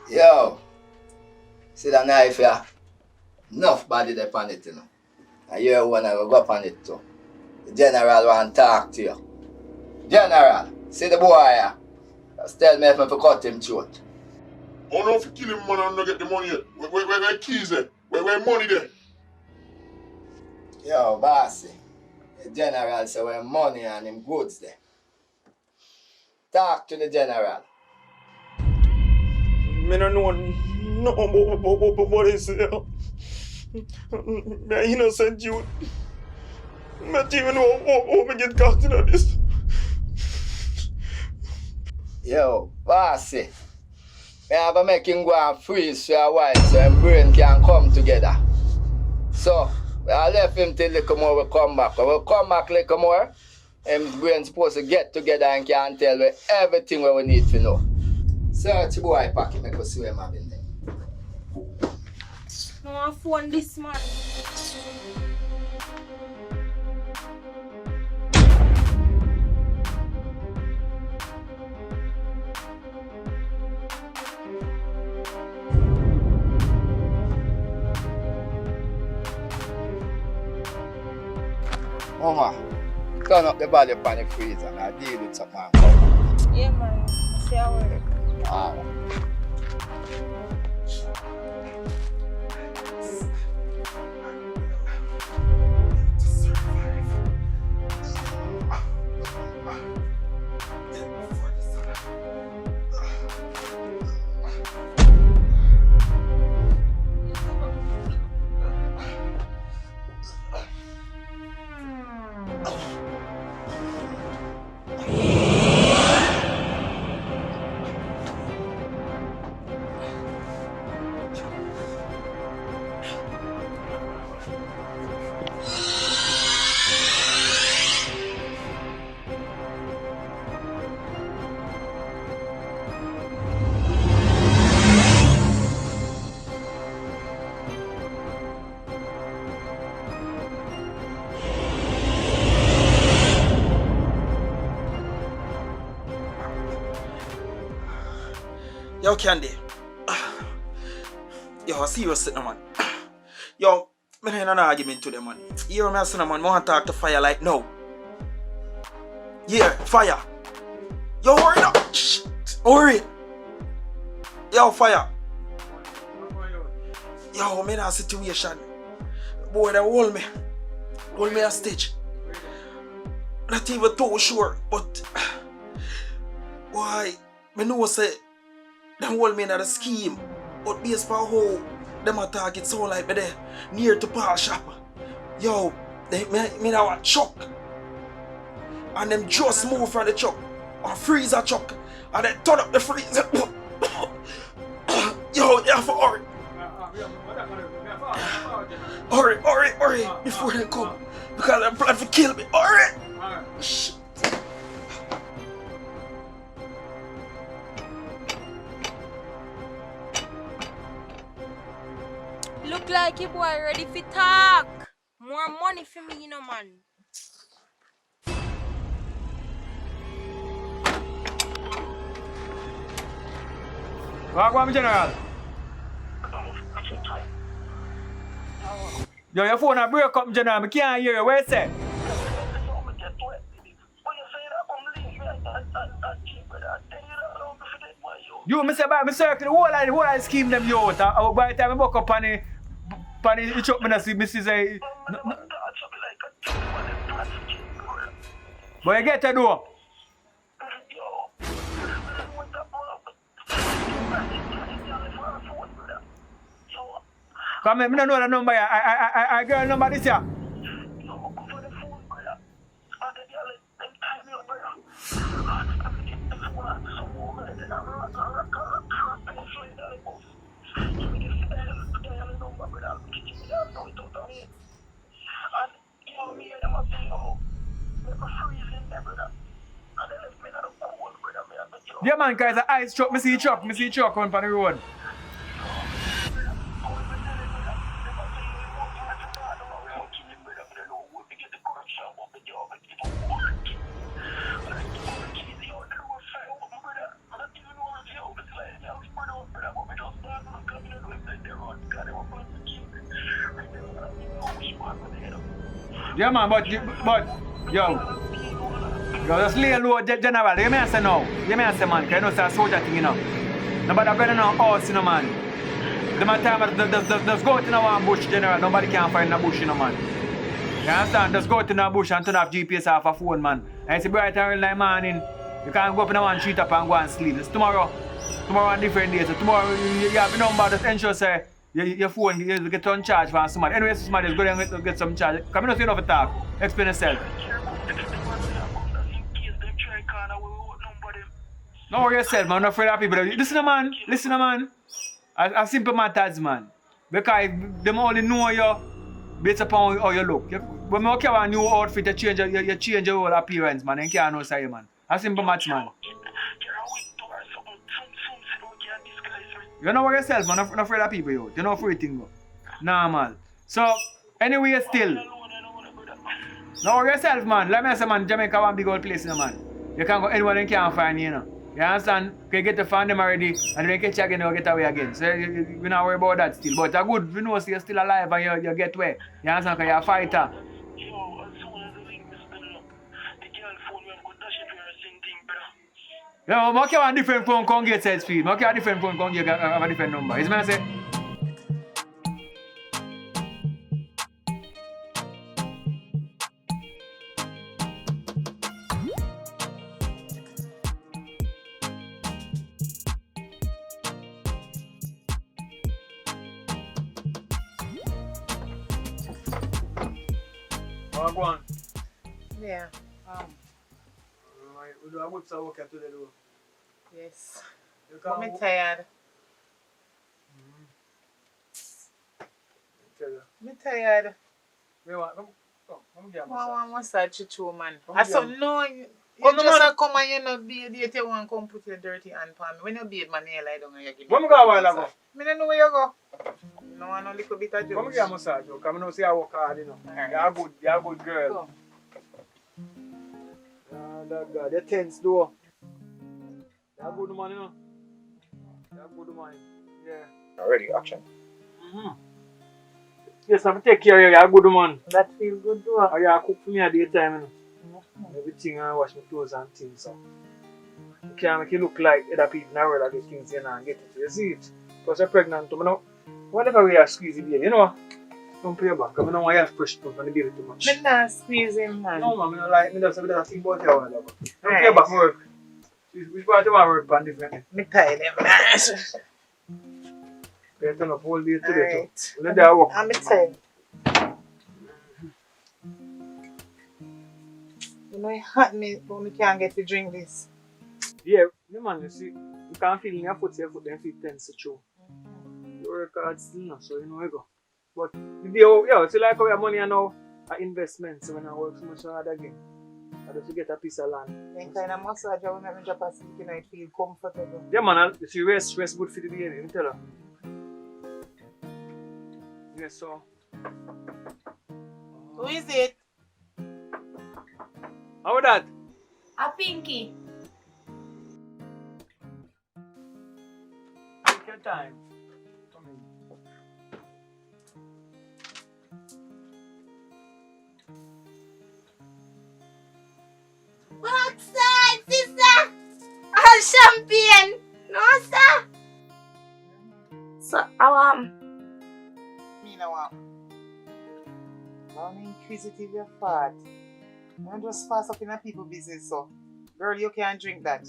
Yo, see that knife here? Enough body there on it, you know. And you wanna go up on it too. The general want to talk to you. General, see the boy here? Just tell me if I cut him throat. Oh no, if you kill him, man, and not get the money yet. Where keys there? Where money there? Yo, bossy. The general say where money and him goods there. Talk to the general. Me no know no what is it? Me innocent youth. Me don't even know how me get caught in this. Yo, bossy. Me have to make him go and freeze for a while so his brain can come together. So, I left him till little more we come back. When we come back little more, his brain supposed to get together and can tell me everything we need to know. Search boy pocket, make us see him having there. No, I phone this man. Mama, turn up the body upon the freezer and I deal with something and come. Yeah, man. I say I will. Alright. Yo, Candy. Yo, I see you sitting, man. Yo, I'm in an argument today, man. You hear me saying, man, I want to talk to Fire like no. Yeah, Fire. Yo, hurry up. Shh. Hurry. Yo, Fire. Yo, I'm in a situation. Boy, they hold me. Hold me hostage. Not even too sure, but why? I know say they hold me in the scheme, but based on how them attack it so like me there near to Paul shop. Yo, me now a truck. And them just move from the truck. A freezer truck. And they turn up the freezer. Yo, you have to hurry. Hurry, before they come. Because they plan to kill me. Hurry! Shit. Look like your boy ready for talk. More money for me, you know, man. What on, General? Yo, your phone a break up, General. I can't hear you. What you say? You, me say, me circle the whole line scheme them you out. By the time I buck up on the truck, me see, me say, but you get to do. Come here, I don't know the number. I get a number this year. Yeah, man, cause the ice truck, me see truck on the road. Yeah, man, but yo, just lay low, general. You may say no. You may say, man, because you know it's a soldier thing, you know. Nobody going on horse, you know, man. The man time, just go to one bush, general. Nobody can find a bush, you know, man. You understand? Just go to the bush and turn off GPS off a phone, man. And it's bright and early in the morning. You can't go up in one street up and go and sleep. It's tomorrow on different days. So tomorrow you have a number, just ensure say your phone you get on charge for somebody. Anyway, so somebody is going to get some charge. Come in, you know, to talk. Explain yourself. Don't worry yourself, man. I'm not afraid of people. Listen, man. A simple matters, man. Because them only know you based upon how you look. When you carry a new outfit, you change your whole appearance, man. You can't know say, man. A simple matters, man. You don't worry yourself, man. I'm not afraid of people, yo. You know afraid thing, go. Nah, man. So, anyway, still. Don't worry yourself, man. Let me say, man, Jamaica one big old place, you know, man. You can go anywhere and can't find you, you know. You understand? You get to find them already, and then catch you again, you get away again. So, we not worry about that still. But it's good, you know, so you're still alive and you get away. You understand? Because you're a fighter. Yo, make you a different phone, come get side speed. Make you a different phone, come get a different number. Is what I say? Oh, go on. Yeah. We do a good work today, though. Yes. I'm tired. I'm tired. I want massage you, man. I saw no. You just come and you know bathe you want to come put your dirty hand on me. When you bathe my nail lie down and you give me. Where me go a while ago? I don't know where you go. No, I know a little bit of juice. Come give a massage, because I know see I work hard, you know. You're a good girl. Go. God, you're tense though. You're a good man, you know. You're a good man. Yeah. Already, action. Yes, I'm take care of you. You're a good man. That feels good though. Oh, you cook for me at the time, you know. Everything I wash my clothes and things. So. You can't make it look like other people in the world that get things in and get it. You see it? Because you're pregnant, you know. Whatever way you squeeze the baby, you know. Don't pay back. I don't want you to push from the baby too much. I'm not squeezing, man. No, man. I don't like me. Just think about you a while ago. Don't pay back work. Which part you want to work on differently? I'm tired, man. You turn up whole day today. Right. When they work. I'm tired. You know, it hurt me, but we can't get to drink this. Yeah, man, you see, you can't feel in your foot then feel tense, true. You work hard still now, so you know you go. But, yeah, see like how your money are now an investment, so when I work so much hard again, I just get a piece of land. Then kind of massage, I will make me drop asleep, you know, it feel comfortable. Yeah, man, you see, rest good for the day, you tell her. Yes, so. Who is it? How that? A Pinky. Take your time. Come in. What's that, sister? Champagne. No, sir. So, Me no want. I'm inquisitive, you're fat. I'm just fast up in a people business, so. Girl, you can't drink that.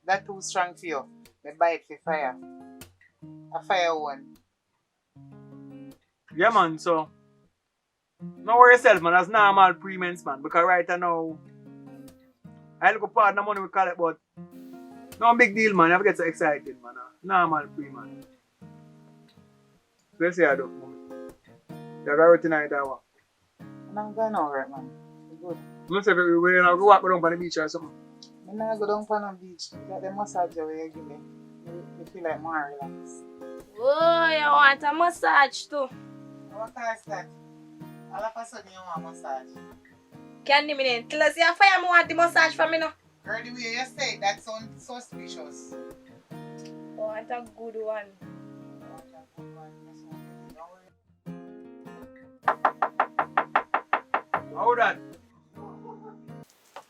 That's too strong for you. I buy it for fire. A fire one. Yeah, man, so. Don't worry yourself, man. That's normal pre-mens, man. Because right now, I look part of the money we call it, but no big deal, man. You have to get so excited, man. Normal pre-man. Let's see how I do, man. You got everything I do. I'm going over it, man. Good. I'm say we're gonna go walk down on the beach or something. I'm not go down on the beach. That the massage where you give me. You feel like more relaxed. Oh, you want a massage too? What is that? All of a sudden you want a massage. Candy me then. Tell us your fire me want the massage from me now. Girl, the way you say it, that sounds suspicious. I want a good one. Hold on.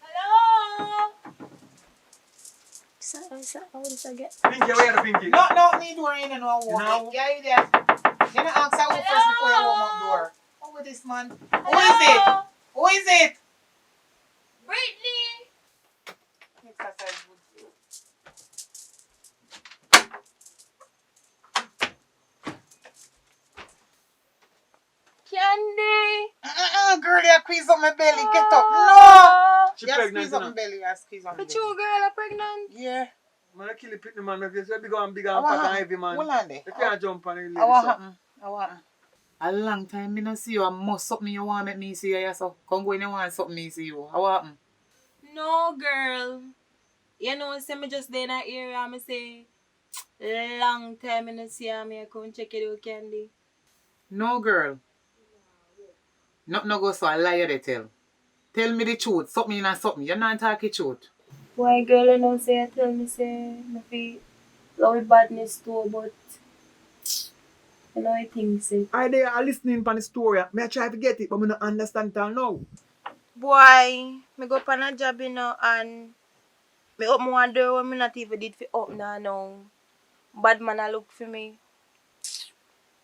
Hello? What is that get? Pinky, where are the Pinky? No, need door in and no walk. Yeah, you there. You know, ask her first before you warm up door. Over this man. Who is it? Who is it? Brittany! Exercise good for you. Candy! Girl, you squeeze up my belly. Get up. No! She You pregnant, squeeze up you my belly. You squeeze up my But belly. you girl are pregnant? Yeah. Man, I kill the pitney man. Because you're big and fat and heavy, man. Hold on there. You can't jump on the lady. What happened? What happened? A long time me no see you. I must something you want make me see you. So come go in and want something me see you. How happen? No, girl. You know, say me just there in that area, me say, long time I no see her, me I come check it out, Candy. No girl. Nothing no go so a lie they tell. Tell me the truth. Something and something. You're not talking truth. Why, girl, you know, say, you tell me, say, me feel love badness too, but you know, I think, say. I they are listening to the story. Me I try to get it, but I don't understand it now. Boy, me go up on a job, you know, and me open one door when me not even did for open now. Bad man a look for me.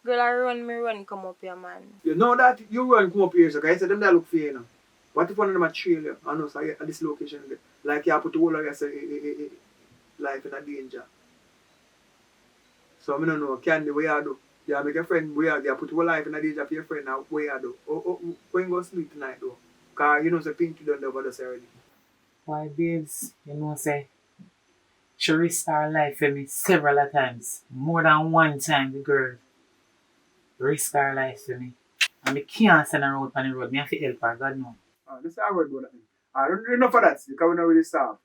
Girl, I run, come up here, man. You know that you run come up here, so I said them that look for you now. What if one of them are trail you? I know, so at this location, like you have put the whole of your life in a danger. So I don't know, Candy, what you do? You make a friend, where you put your life in a danger for your friend now, what you do? When you go sleep tonight though? Because you know, so Pinky done the over this already. Why, babes, you know, say, she risked her life for me several times. More than one time, the girl risked her life for me. And I can't send her out on the road. I have to help her, God knows. This is our word about that. I don't do enough for that, because we're not really soft.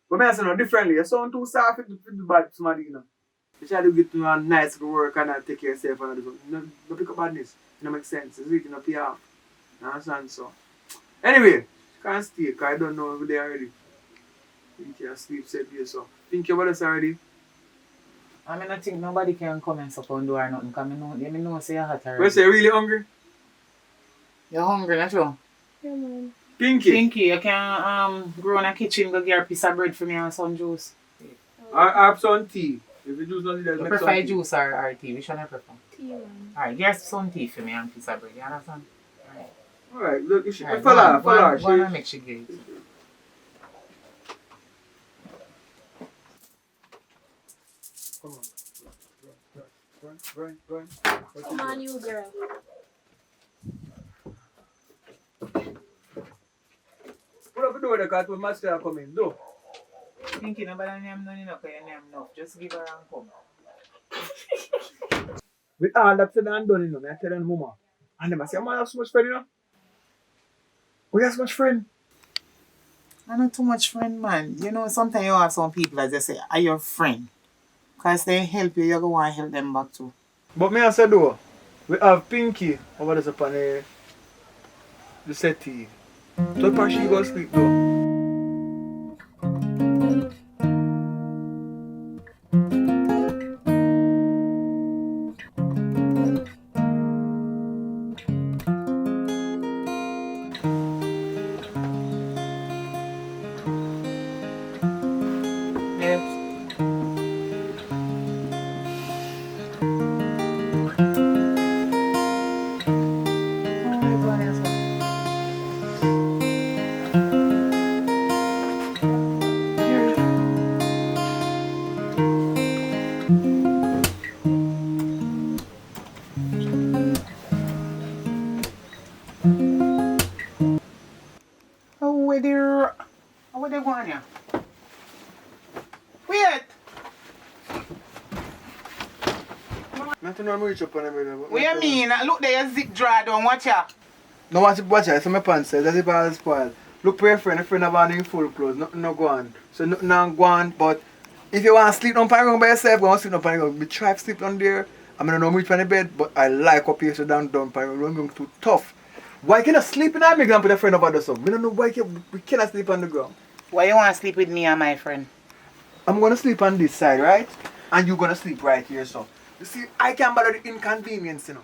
But I say no differently. You sound too soft to do bad to somebody, you know. You try to get to a nice work and take care of yourself and do something. No pick up badness. It don't make sense. It's really not pay off. You understand? So, anyway, can't stay because I don't know if they're already. Think you sleep safe here, so. Think you about this already? I mean, I think nobody can come and support do or nothing because I know say you're hot already. Well, say you're really hungry? You're hungry, not true? Yeah, man. Pinky? Pinky, you can go in the kitchen, go get a piece of bread for me and some juice. I have some tea. If you juice not there, You make prefer some tea. juice or tea? Which one you prefer? Tea, man. Alright, get some tea for me and a piece of bread, you understand? Alright, look, you should Alright, follow her. go on and make she get it. Come on. Run. Come on, you girl. Put up the door because when master are coming. Do. Pinky, nobody name none enough because you name enough. Just give her and come. With all that said and done, you know, I tell them, Mama. And them I say, man, have so much friend, you know? We have so much friend. I'm not too much friend, man. You know, sometimes you have some people that just say, are your friend? Because they help you, you go want to help them back too. But me I say though, we have Pinky over there upon the settee. So far she go sleep though. Where they going here? Wait! Nothing I'm reach up on them. What you mean? Look there, your zip draw down, watch ya. No watch it, so my pants says, as if I spoil. Look for your friend, a friend of mine in full clothes, nothing no go on. So nothing no go on, but if you want to sleep on the by yourself, go and sleep on the ground. Me try to sleep on there. I mean, I don't know which on the bed, but I like up here so down on the ground. Going too tough. Why can't I sleep in the ground and put a friend over there? So we don't know why we cannot sleep on the ground. Why you want to sleep with me and my friend? I'm gonna sleep on this side, right? And you're gonna sleep right here, so. You see, I can't bother the inconvenience, you know.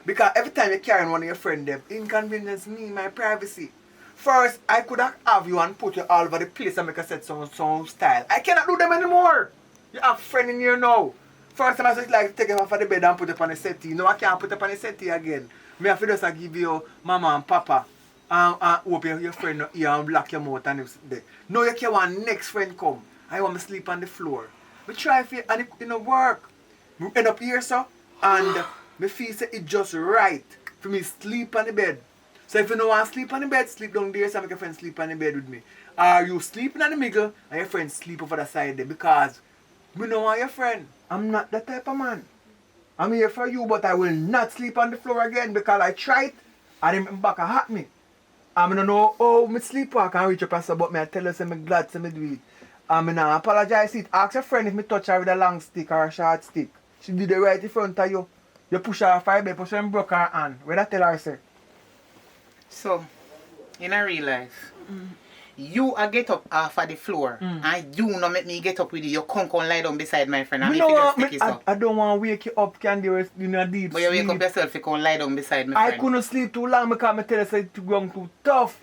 Because every time you carry one of your friends, them inconvenience me, my privacy. First, I could have you and put you all over the place and make a set some style. I cannot do them anymore. You have a friend in here now. First time I just like take him off of the bed and put it on the settee. No, I can't put it on the settee again. Me have to just give you mama and papa and hope your friend not here and block your mouth and there. No, you can't want next friend come. I want to sleep on the floor. We try for it and it don't work. We end up here, so, and me feel say it just right for me sleep on the bed. So if you don't want to sleep on the bed, sleep down there so make your friend sleep on the bed with me. Or you sleeping on the middle and your friend sleep over the side there because me don't want your friend. I'm not that type of man. I'm here for you, but I will not sleep on the floor again because I tried and them back hurt me. I don't know how me sleepwalk and reach up and say, but me I tell you say me glad say me do it. I mean, I apologize it. Ask your friend if me touch her with a long stick or a short stick. She did it right in front of you. You push her off her bed, push her and broke her hand. What I tell her, say? So, in a real life, you a get up off of the floor and you no make me get up with you. You come lie down beside my friend and me just stick it up. I don't want to wake you up, Candy, in a deep but you sleep. wake up yourself, you come lie down beside my friend. I couldn't sleep too long because I tell you say it's going too tough.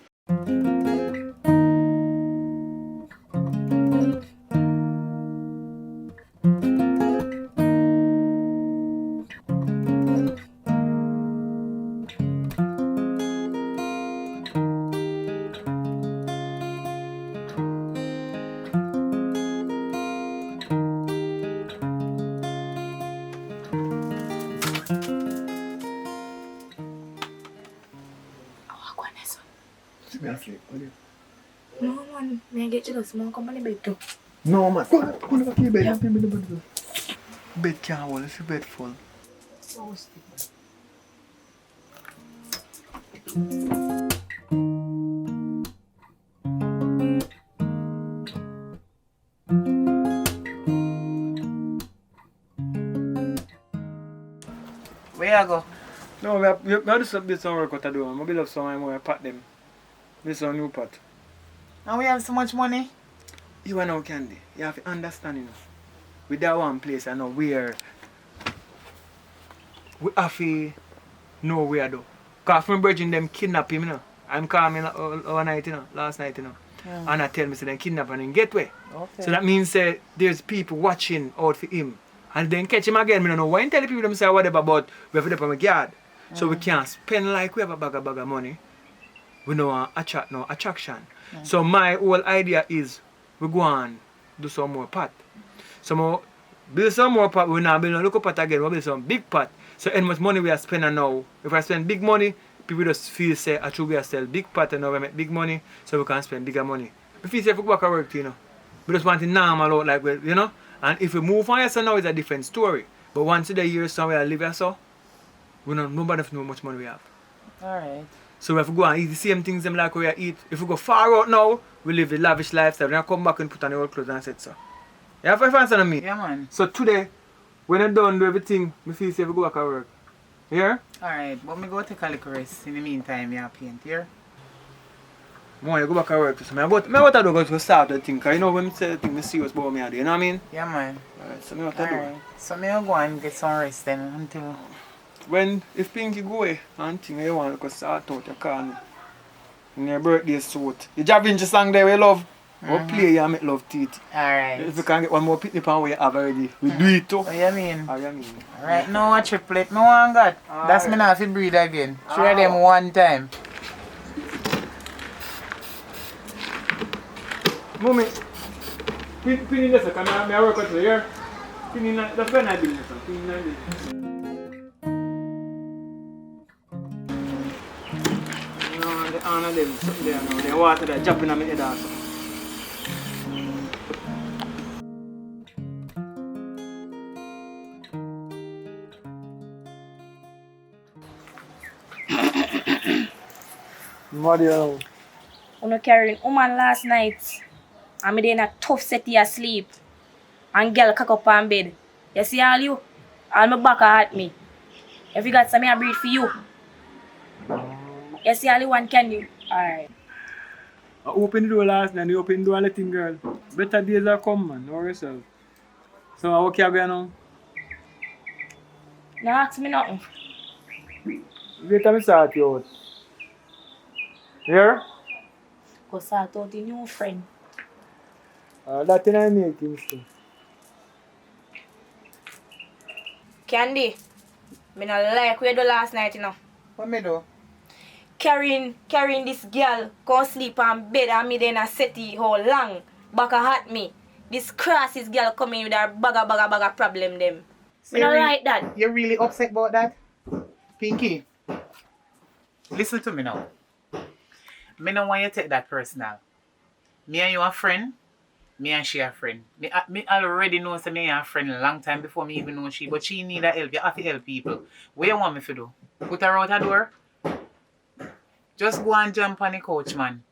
Me asleep. No, man. May I get you the small company bed too? No, man. Go back to your bed. Yeah. Bed can't hold. It's your bed full. So stupid. Where you go? No, I do some work what I do. I build up some more, I pat them. This is a new pot. And we have so much money? You know, Candy. You have to understand, you know. With that one place, I know where we have to know where though. Because my brethren them kidnap him, you know. I'm calling overnight, you know, last night, you know. Yeah. And I tell me, say, they kidnap and then get away. Okay. So that means there's people watching out for him. And then catch him again. I don't know why I tell the people them say whatever, but we have to depend on my guard. So we can't spend like we have a bag of money. We don't want to attract no attraction. So my whole idea is we go and do some more pot. So build some more pot, we now build a local pot again, we build some big pot. So how much money we are spending now? If I spend big money, people just feel say I should sell big pot and now we make big money so we can spend bigger money. We feel say if we go back to work, you know. We just want it normal out like you know. And if we move on so now it's a different story. But once in a year somewhere I live here so, we don't nobody know how much money we have. Alright. So we have to go and eat the same things them like we eat. If we go far out now, we live the lavish lifestyle. Then I come back and put on the old clothes and set so. You have to understand me? Yeah, man. So today, when I'm done with everything, I feel safe to go back to work. Yeah? Alright, but me go take a little rest. In the meantime, you paint here. More you go back to work. So I go to start the thing. Because you know when I say the thing, I serious about me. You know what I mean? Yeah, man. Alright, so I what to do. Alright. So me go and get some rest then until... When, if Pinky go away and thing you want to start out, you call me. In your birthday suit. The Da Vinci song there we love. We'll play you and make love teeth. Alright. If you can get one more picnic pan where you have already, we do it too. What you mean? What you mean? Right now a triplet, me want God. That's me not to breathe again. Try them one time. Mommy, pin in this, can I work out here? Pin in that's when I build this one. Pin in this. No, the honor them something there now. The water that jumping on my head also. What do you know? When I carrying woman last night, and me dey in a tough city asleep, and girl cock up on bed. You see all you? All my back at me. If you got something I breathe for you. You see all you one can do? Alright. I opened the door last night, you opened the door and let him, girl. Better days are come, man. Know yourself. So, how can you go now? No ask me nothing. Wait till me sort you out. Here? Go sort out your new friend. That in I make him still. Candy, me not like what you do last night, you know. What me do? Carrying this girl, come sleep on bed and me then a setty how long. Back at me. This crosses girl coming with her baga problem them. So Me not you like that. You're really upset about that? Pinky, listen to me now. Me no want you to take that personal. Me and you a friend. Me and she a friend. Me already know say me and a friend a long time before me even know she. But she need a help. You have to help people. What you want me to do? Put her out the door? Just go and jump on the couch, man.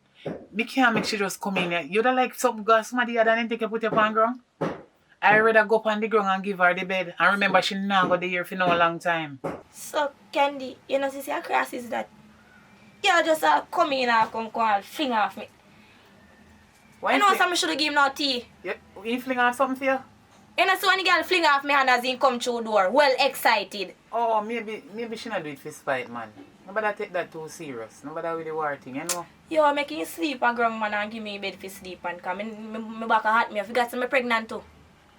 Me can't make she just come in here. You don't like somebody other than take you put you on ground? I rather go up on the ground and give her the bed. And remember she not go there for no long time. So Candy, you know see how cross is that? You just come in and come and fling off me. Why you know something should have give him no tea. You fling off something for you? You know so when the girl fling off me hand as he come through the door, well excited. Oh, maybe she not do it for spite, man. Nobody take that too serious. Nobody with the war thing, you know? Yo, making you sleep a ground man and give me a bed for sleep and come. Me back hot me. I forgot to me pregnant too.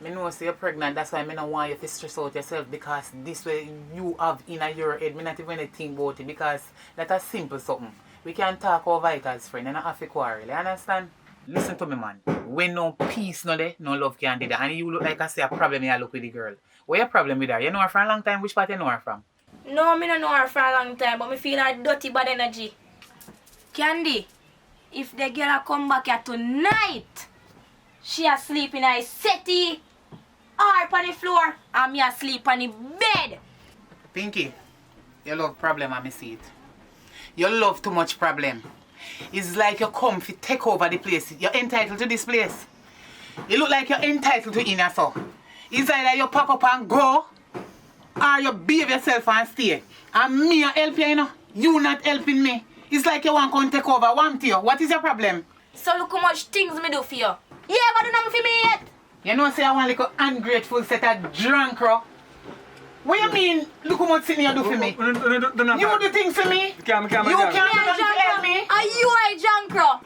Me know say you're pregnant, that's why I don't want you to stress out yourself because this way you have in your head. Me not even think about it because that's a simple something. We can talk over it as friends and not have to quarrel, you understand? Listen to me, man. When no peace no there, no love can do that. And you look like I say a problem you look with the girl. What your problem with her? You know her for a long time? Which part you know her from? No, me don't know her for a long time, but me feel her dirty bad energy. Candy, if the girl come back here tonight, she asleep in a settee or on the floor, and me asleep on the bed. Pinky, you love problem and me see it. You love too much problem. It's like you come to take over the place. You're entitled to this place. You look like you're entitled to in so. It's either you pack up and go, or you behave yourself and stay. And me I help you, you know. You not helping me. It's like you want to come take over. Want you? What is your problem? So look how much things me do for you. Yeah, but do nothing for me yet. You know say I want like an ungrateful set of drunk bro. What you mean? Look how much things you do for me. You do things for me. You can't do nothing to help me. Are you a jankro?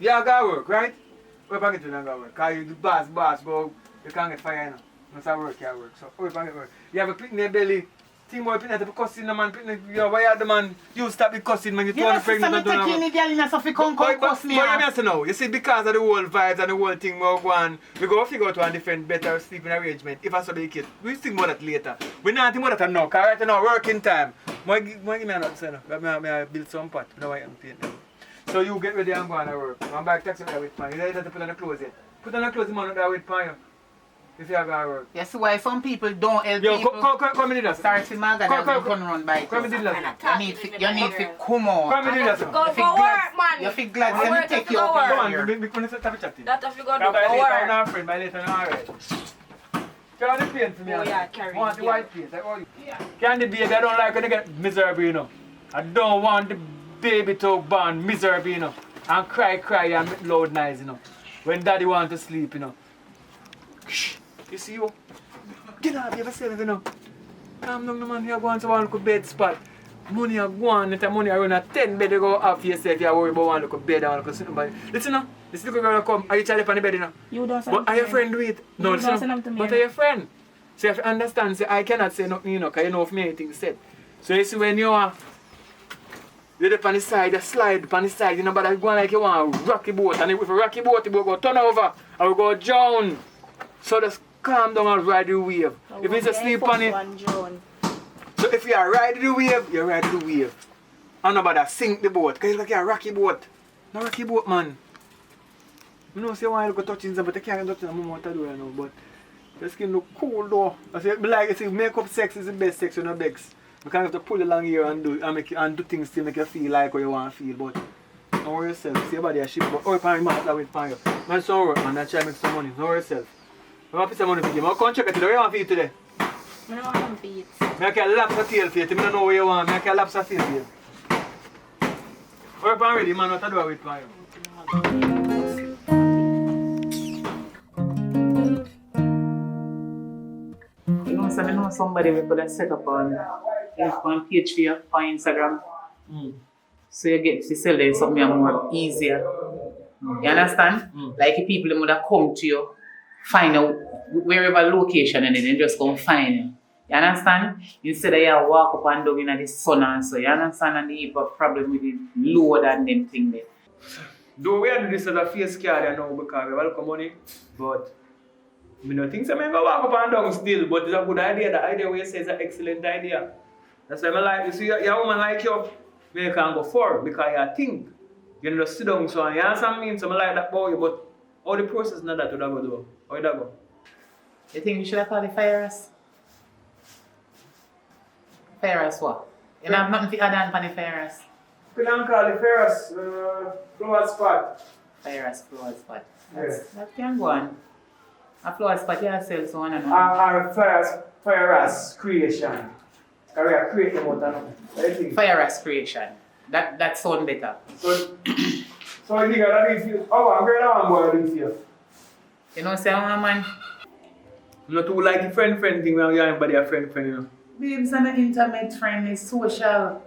Yeah, I gotta work, right? Where I get to gotta work. Cause you the boss, but you can't get fired now. Once I work, you work. So where I get work. You have a pit in your belly. Team boy pit to be cussing the man, why you the man? You stop the cussing man, you turn pregnant and don't have. You know, girl in a stuff, you come cuss me. But now, you see, because of the whole vibes and the whole thing we're going, we go figure out one different better sleeping arrangement. If I saw the kid, we'll think about that later. We're not thinking about that now, because right now, working time. Give me another son. I build some pot. Now I am paying them. So you get ready and go on to work. I'm back taxi there with pan. You don't have to put on the clothes yet. Put on the clothes, man, there with pan. If you have to work. Yes, why some people don't help yo, people. Come in this. Sorry for my God, come run by. Come in this. You need to come on. Come in this. Go for work, man. You feel glad let me take you up Come on, here. we're going to start chatting. That's what you got to do. go By work. later, I'm friend. By later, I'm alright. Carry the paint for me. Oh, yeah, carry want it, the yeah. white paint. Candy baby, I don't like when they get miserable, you know. I don't want the baby to born miserable, you know. And cry and make loud noise, you know. When daddy want to sleep, you know. Shh. You see you? Get up, you ever say anything, you know? Calm down, man. You're going to one look bed spot. Money you go on, let the money around a 10 bed you go have for yourself. You worry about one look bed and one look sit nobody. Listen now. This little girl come. Are you trying to on the bed, you know? You don't say But are your friend do it? No, you listen. don't say nothing to me. But are your friend? So you have to understand, say, I cannot say nothing, you know, because you know if me anything said. So you see when you are you're up on the side, you slide on the side, you know, but that's going like you want a rocky boat. And if you rocky boat, you go turn over and we go down. So just calm down and ride the wave. If it's asleep on it. So if you are riding the wave, you ride the wave. And nobody sink the boat. Because it's like a rocky boat. No rocky boat, man. You know, say why you go touching them, but you can't touch them what to do right now. But your skin look cool though. I say, like you say, makeup sex is the best sex, you know, Bex. You can't have to pull along here and do things to make you feel like what you want to feel. But Don't worry yourself. See your body a ship, but oh, pan man that wait for you. Man, some work, man. I try to make some money. Don't worry yourself. I'm going to put some money for you. I'm going to check it. What do you want for you today? I don't want them for it. I can lobster tail for you. I don't know what you want. I can lobster tail for you. Work pan ready, man. What do I wait for you? You know, so I know somebody we could have set up on page for you on Instagram. So you get to sell them something more easier. You understand? Like if people would have come to you, find out wherever location and then just come find you. You understand? Instead of you walk up and down in the sun and so. You understand? And you have a problem with the load and them thing there. Though we do this as a face card now because we welcome money, but I don't think so. I'm going to walk up and down still, but it's a good idea. The idea where you say is an excellent idea. That's why I like, you see, your woman like you, you can go for because you think. You know, just sit down so you understand me, so I like that about you, but all the process not that would have go do. How would that go? You think we should have called the fires? Fires what? You don't have nothing to add on for the fires? We can call the Ferris flower spot. Fires flower spot. Yes. That can go on. A flower spot you sell so on and on. Or Ferris creation. Because we are creating out of Fires creation. That sounds better. So you think that is you? Oh, I'm going to boy this year. You know, say, man. I'm not too like the friend thing when you have a friend, you know. Babes and an intimate friend is social.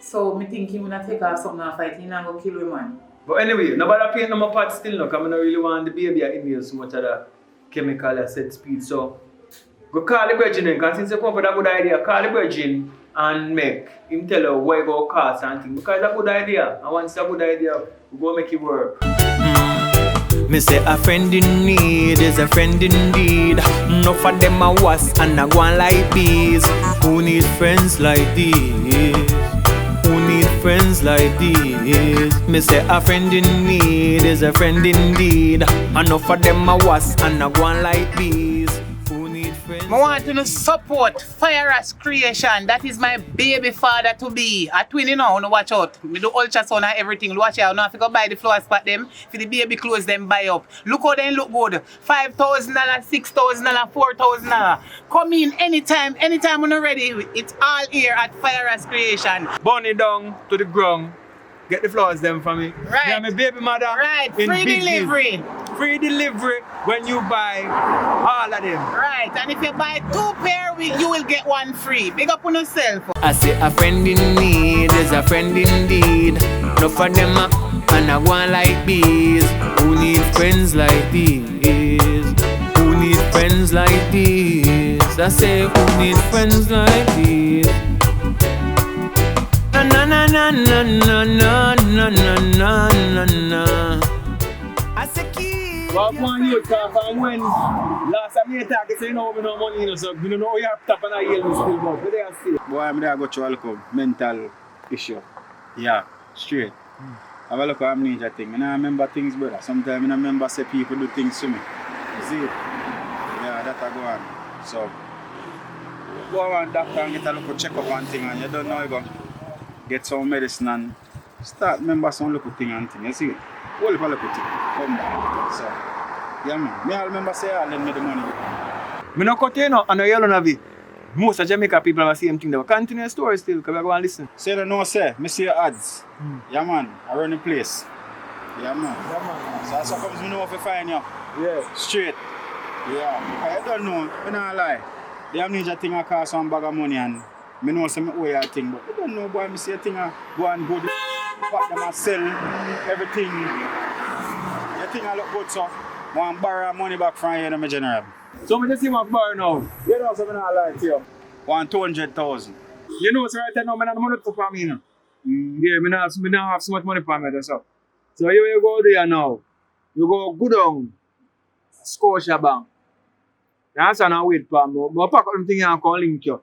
So me think he will take off something and fight, he not go kill him, man. But anyway, nobody paint no more part still now, because I don't really want the baby to inhale so much of the chemical at set speed. So go call the virgin then, because since you come up with a good idea, call the virgin and make him tell you what it go cost and things. Because it's a good idea. And once it's a good idea, we go make it work. Me say a friend in need is a friend indeed. Enough of them are was and a go on like bees. Who need friends like these? Who need friends like these? Me say a friend in need is a friend indeed. Enough of them are was and a go on like bees. Who need friends? I want to support Fire as Creation. That is my baby father to be. A twin, you know, watch out. Me do ultrasound and everything. Watch out. Now have to go buy the flower spot them. For the baby clothes them buy up. Look how they look good. $5,000, $6,000, $4,000. Come in anytime when you're ready. It's all here at Fire as Creation. Burn it down to the ground. Get the flowers them for me. Right. Yeah, my baby mother. Right. In Free business. delivery. Free delivery when you buy all of them. Right. And if you buy 2 pair, you will get 1 free. Big up on yourself. I say a friend in need is a friend indeed. No for them and I go on like bees. Who need friends like these? Who need friends like these? I say who need friends like these? Na na na na na na na na na na. I say keep. Well, one you talk and when last time you talk, you say no, we no money, you know, so you don't know how you have to tap and I hear you still, but they are still. Boy, I'm there go through a little mental issue. Yeah, straight. I have a look at amnesia thing. I don't remember things, brother. Sometimes I don't remember say people do things to me. You see it? Yeah, that I go on. So, go around doctor and get a little check up on thing and you don't know you go get some medicine and start remember some little thing and thing. You see it? Whole little thing. Come back. So, yeah man. Me I remember say I lend me the money. Me no cut you know, and I yell on a most of Jamaica people have the same thing. They will continue the story still, because we go and listen. Say you know, say, me see your ads. Yeah man, I run the place. Yeah man. Yeah man. So that's how comes me know if I find you. Yeah. Straight. Yeah. I don't know, I don't lie. The amnesia thing I cost some bag of money and I know some way I think, but I don't know boy, I see a thing I go and go what them I sell, everything. The thing I look good so I want to borrow money back from you in my general. So I just see my borrow now. You know something I like here. 200,000. You know, so right now, I don't have money for me now. Yeah, I don't have so much money for me. So you go there now. You go down. Scotia Bank. That's an wait for me. But pack up them things and call link you.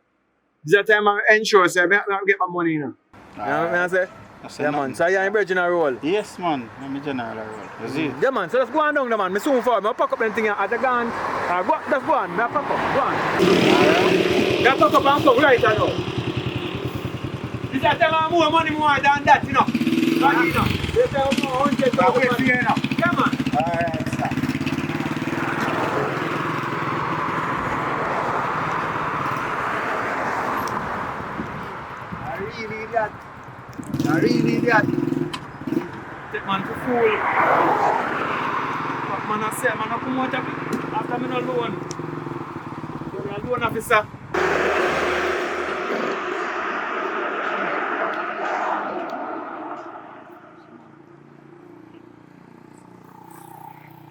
This is the time I ensure so I get my money now. You know what I say? Yeah man, so you're in the general role? Yes man, I'm in general role. You see? Yeah man, so let's go on down there man. Me soon forward. I pack up them things and I go on. Let's go on. I pack up. Go on. I pack up and come right now. This is the time I have more money more than that, you know. You tell me 100,000. But wait for you now. Yeah, man. Alright, sir. I really need that. I really need that. Take man to fool. But man, I say, man, I come out of it after me no loan. So me a loan officer.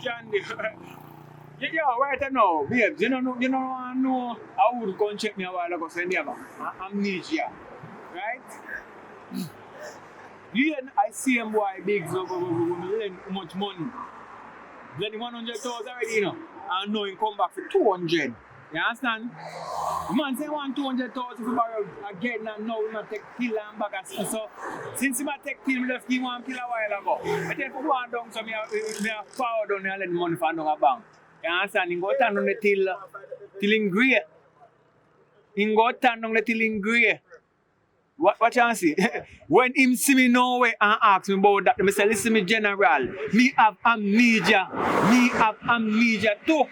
Candy. Yeah, right now, babes, you know I know I would go and check me a while ago, so you never. Amnesia. Right? You and I see him boy big so we lend how much money. Lend him 100,000 already, you know. And know him come back for 200. You understand? The man say want 200,000 to borrow again and now we might take pill and bag and stuff. So since he might take pill, we just give one pill a while ago. I tell you one down so me a forward down and lend money for another bank. You understand? He go turn on the till in grey. He go turn on the till in grey. What you see? When him see me nowhere and ask me about that, I say, listen me general, me have amnesia. Me have amnesia too.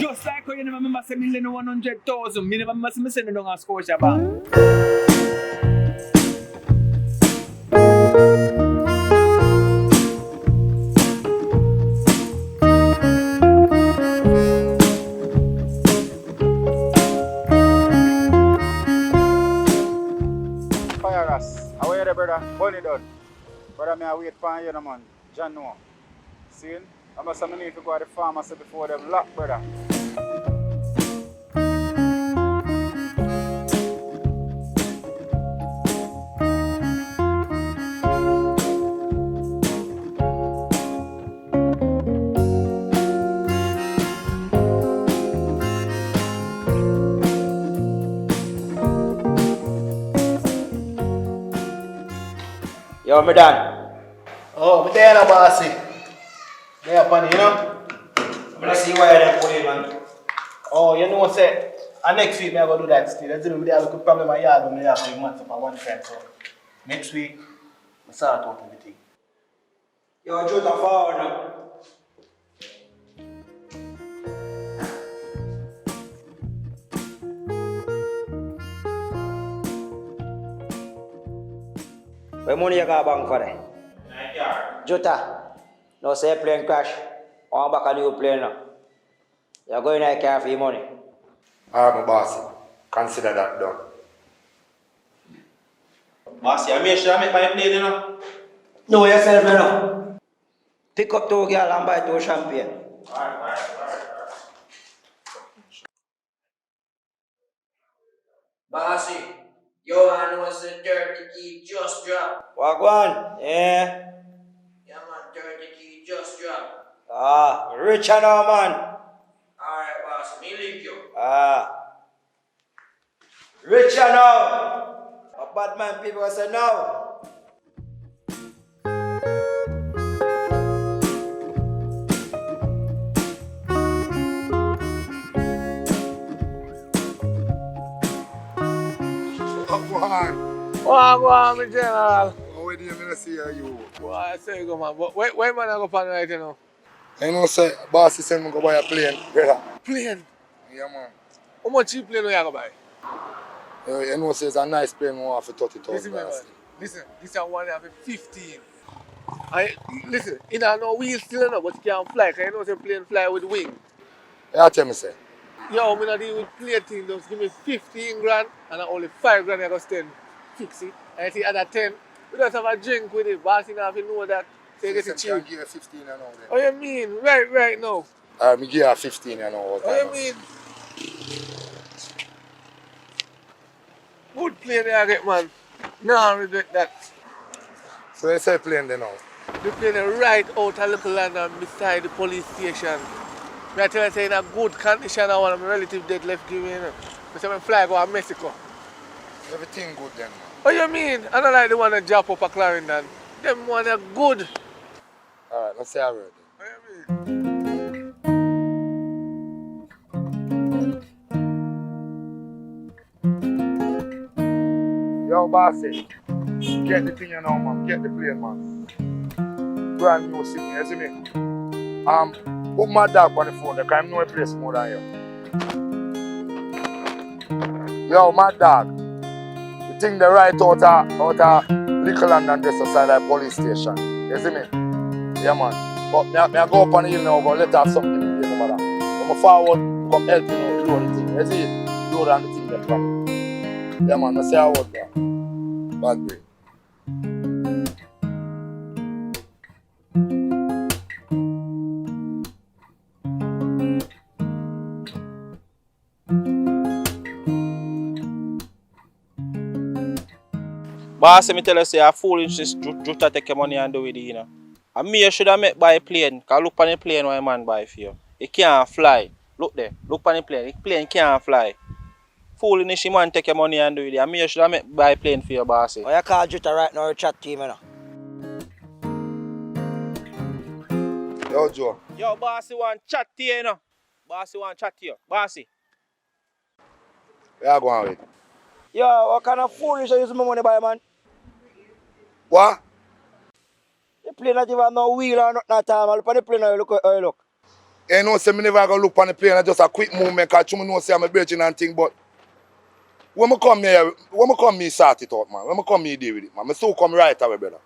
Just like how you never remember say me lend 100,000, me never remember say me send it down a Scotia Bank. Fire us. How are you there, brother? Bunny done. Brother, me I wait for you, no, man. John no. See? I must have need to go to the pharmacy before them lock, brother. Yo, me done. Oh, me there now, bossy. There upon you know. I'm gonna see why them put it, man. Oh, you know say, and next week me I go do that still. You know, we have a problem in my yard when we have to match up at one time. So next week, I start out everything. Yo, Jota forward now. Where money you got bank for that? Jota, no say plane crash. I want back a new plane now. You're going to car for your money. Alright, my boss. Consider that done. Boss, you make sure I make my plane, you know? Know yourself, you know. Pick up 2 girls and buy 2 champagne. Alright. Bossy, yo, I know it's the 30 key just dropped. What one? Yeah. Yeah, man, 30 key just dropped. Ah, rich now, man. Alright, boss, me link you. Ah. Rich now. A bad man people say no. Wagwan, my general. How do you mean see you? Boy, I say go man, but where man I go pan right you know? I know say boss send me go buy a plane, brother. Plane? Yeah man. How much cheap plane we you go buy? You know say it's a nice plane we want for 30,000. Listen me man, listen, this is one have 15. Listen, it have no wheels still no, but it can fly, cause you know say plane fly with wing. Yeah, tell me say. Yo, me not deal with plane thing, just give me 15 grand and only 5 grand I go spend. Fix it. And I see other 10. We just have a drink with it, boss, you know, if you know that, so you get it cheap. Give you 15 you know then. Oh, you mean? Right now. Me give you 15 you know. Oh, you mean? Good plane I get, man. No, I regret that. So you say plane then now? The plane right out of Little London beside the police station. I tell you, say in a good condition, I want my relative dead left give me, you know. I say, I fly go to Mexico. Everything good then, man. What you mean? I don't like the one that drop up a Clarendon. Them one are good. Alright, let's say a word then. Yo, bossy, get the thing you know, man. Get the plane, man. brand new city, you see me? Put my dog on the phone, because I know a place more than you. Yo, my dog. The thing they right out of Little London, this side of the police station. You see me? Yeah, man. But me I go up on the hill now, go let off something in the mother. Come forward, come help you know, load the thing. You see? Load on the thing there from me. Yeah, man. I say I was there. Bad day. Boss, me tell you, say, a foolish is just to take your money and do it, you know. And me, you should have met by a plane, because look on the plane what a man buy for you. It can't fly. Look there, look on the plane. The plane can't fly. Foolish man take your money and do it. And me, you should have met by a plane for your boss. Oh, you call Jutta right now, chat team, you know. Yo, Joe. Yo, bossy want chat to you, you know. Bossy want chat to you. Bossy. Where you going with? Yo, what kind of foolish are you using my money by, man? What? The plane not even have no wheel or nothing at all. Look on the plane now, look how you look. You know, say me never go look on the plane, I just a quick movement, because you know say I'm a virgin and thing, but when I come here sort it out, man. When I come here deal with it, man. I still come right away, brother.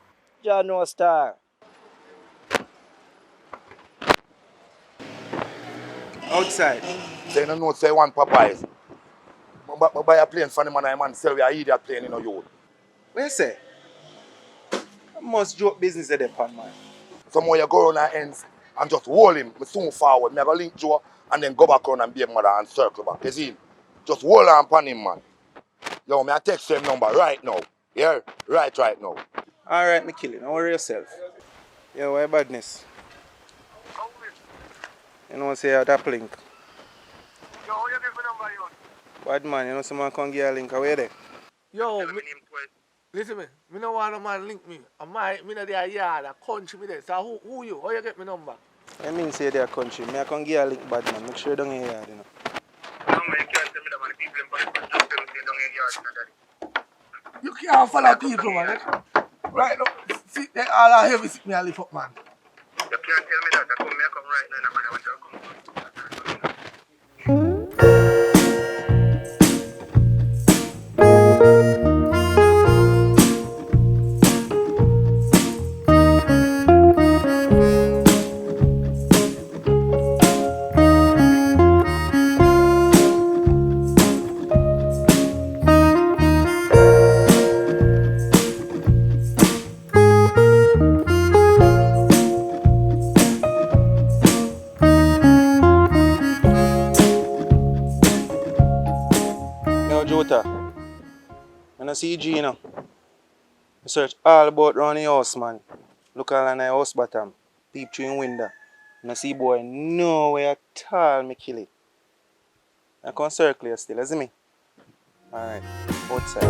John no star. Outside. Say no know say one Popeyes. I buy a plane for the man sell we a idiot plane in a youth. What you say? I must joke business there, pan man. Some more you go around and ends and just hold him. I soon forward. I go link Joe and then go back around and be a mother and circle back. You see? Just hold on upon him, man. Yo, I text him number right now. Yeah? Right now. Alright, me kill it. Don't worry yourself. Yo, why badness? You know say I that link. Yo, how you get my number, yo? Bad man, you know someone can get a link away there. Yo, listen me. Me no want no man link me. Me no there yard, a country me there. So who you? How you get my number? I mean say they are country. Me I can get a link bad man. Make sure you don't hear yard, you know. You can't follow people, man. Right now, see, they all are heavy sick me a lift up, man. You can't tell me that. I come right now, man. I want you to come. Yo, Jota. When I see G, you know, I search all about round the house, man. Look all on the house bottom. Peep through the window. And I see boy nowhere at all me kill it. I can circle you still, you see me? Alright, outside.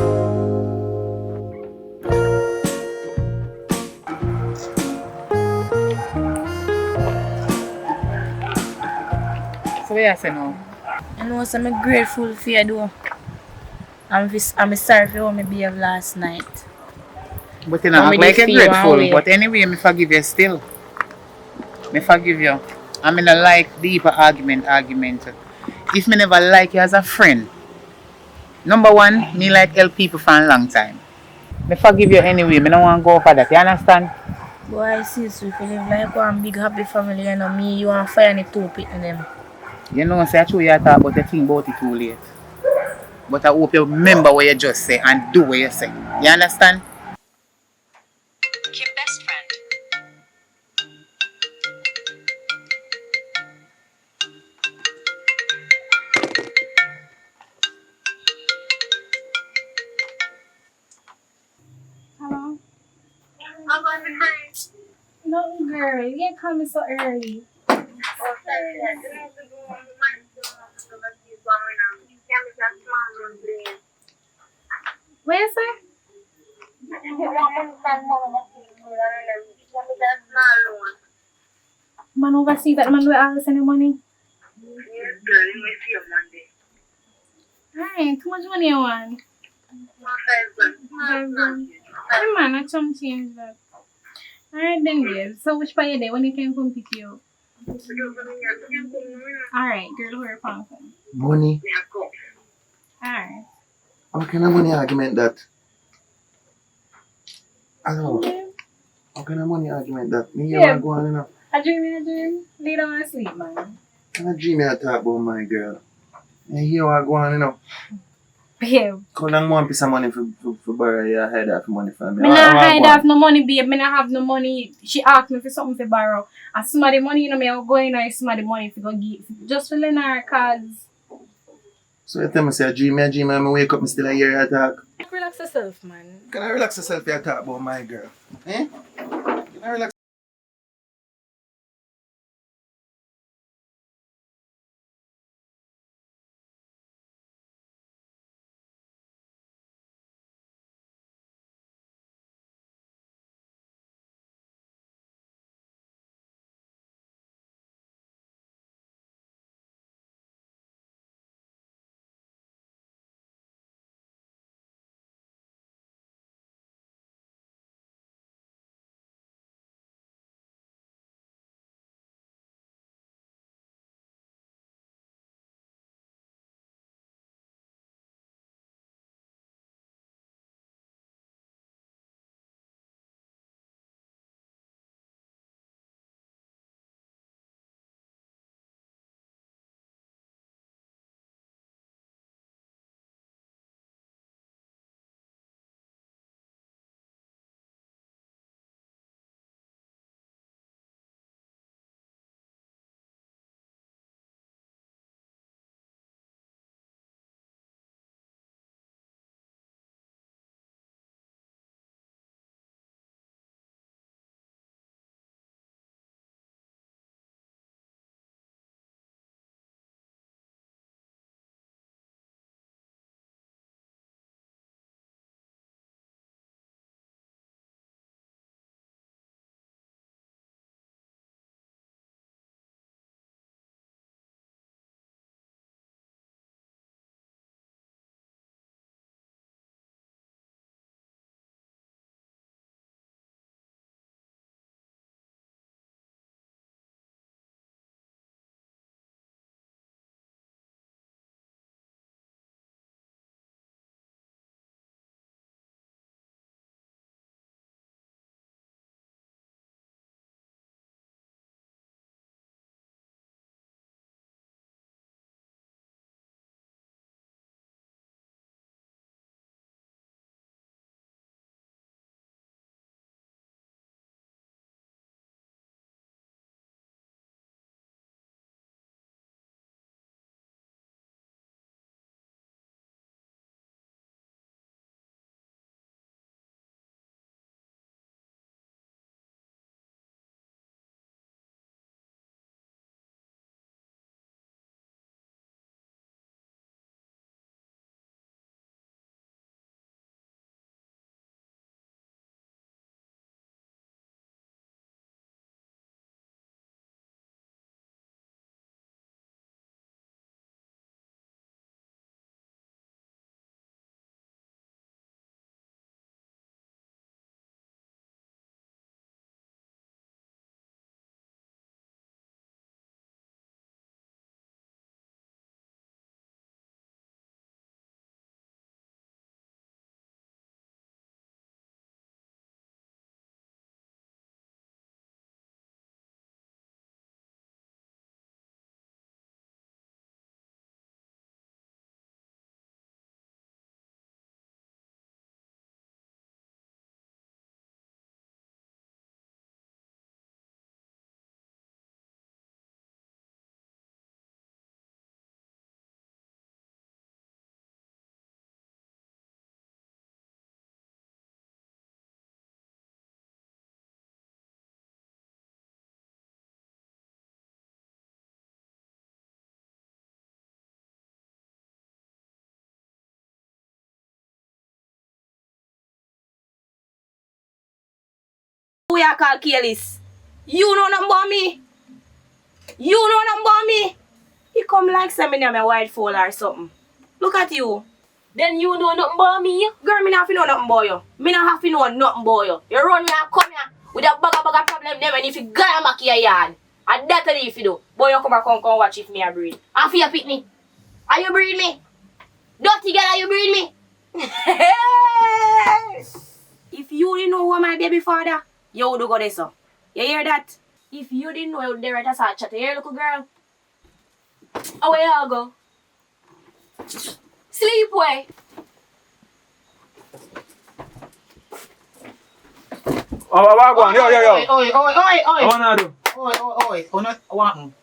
So what you say now? I know so I'm grateful for you though. I'm sorry for how I behaved last night. But you know, act like you're grateful. But anyway, me forgive you still. Me forgive you. I mean, I like deeper argument. If me never like you as a friend, number one, me like help people for a long time. Me forgive you anyway. Me don't want to go for that. You understand? Boy, I see you live like one big happy family, you know me, you want fire and two pit in them. You know, say I told you talk about the thing about it too late. But I hope you remember what you just say and do what you say. You understand? Kim best friend. Hello? I'm going to be free. No, girl, you ain't coming so early. What you say? Man overseas that man will always send you money. Yes, girl, you will see you Monday. Alright, how much money you want? 5 grand. Hey man, I come change that. Alright then, babe. So which part you there when you can come pick you up? Alright, girl, where you Money? Alright. How kind of money argument that? Hello. How kind of money argument that? Me here Yeah. go on enough. I dream. Lay down and sleep, man. Kind of dream I talk about my girl. Me here I go on enough. Babe. How long want piece of money for borrow you hide off money from me? Me not hide off no money, babe. Me not have no money. She asked me for something to borrow. And some of the money, you know, me I go in and some of the money to go give. Just for Lennar, cause... So you tell me say I dream and I wake up and still hear you talk. Relax yourself, man. Can I relax yourself if you talk about my girl? Eh? Can I relax? Who you call careless? You know nothing about me. You know nothing about me. You come like some in my white foal or something. Look at you. Then you know nothing about me. Girl, me not have to know nothing about you. Me not have to know nothing about you. You run me and come here. With a bag of problem them and if you go and make your yard. And that's what if you do. Boy, you come watch if me a breed. And for your pitney. Are you breed me? Dirty girl, are you breed me? If you didn't know who my baby father, you would go there, so. You hear that? If you didn't know, you would right as a chat. You hear, little girl? Oh, where you go? Sleep way. Oh, go on. Yo. Oi. I wanna do. Oi.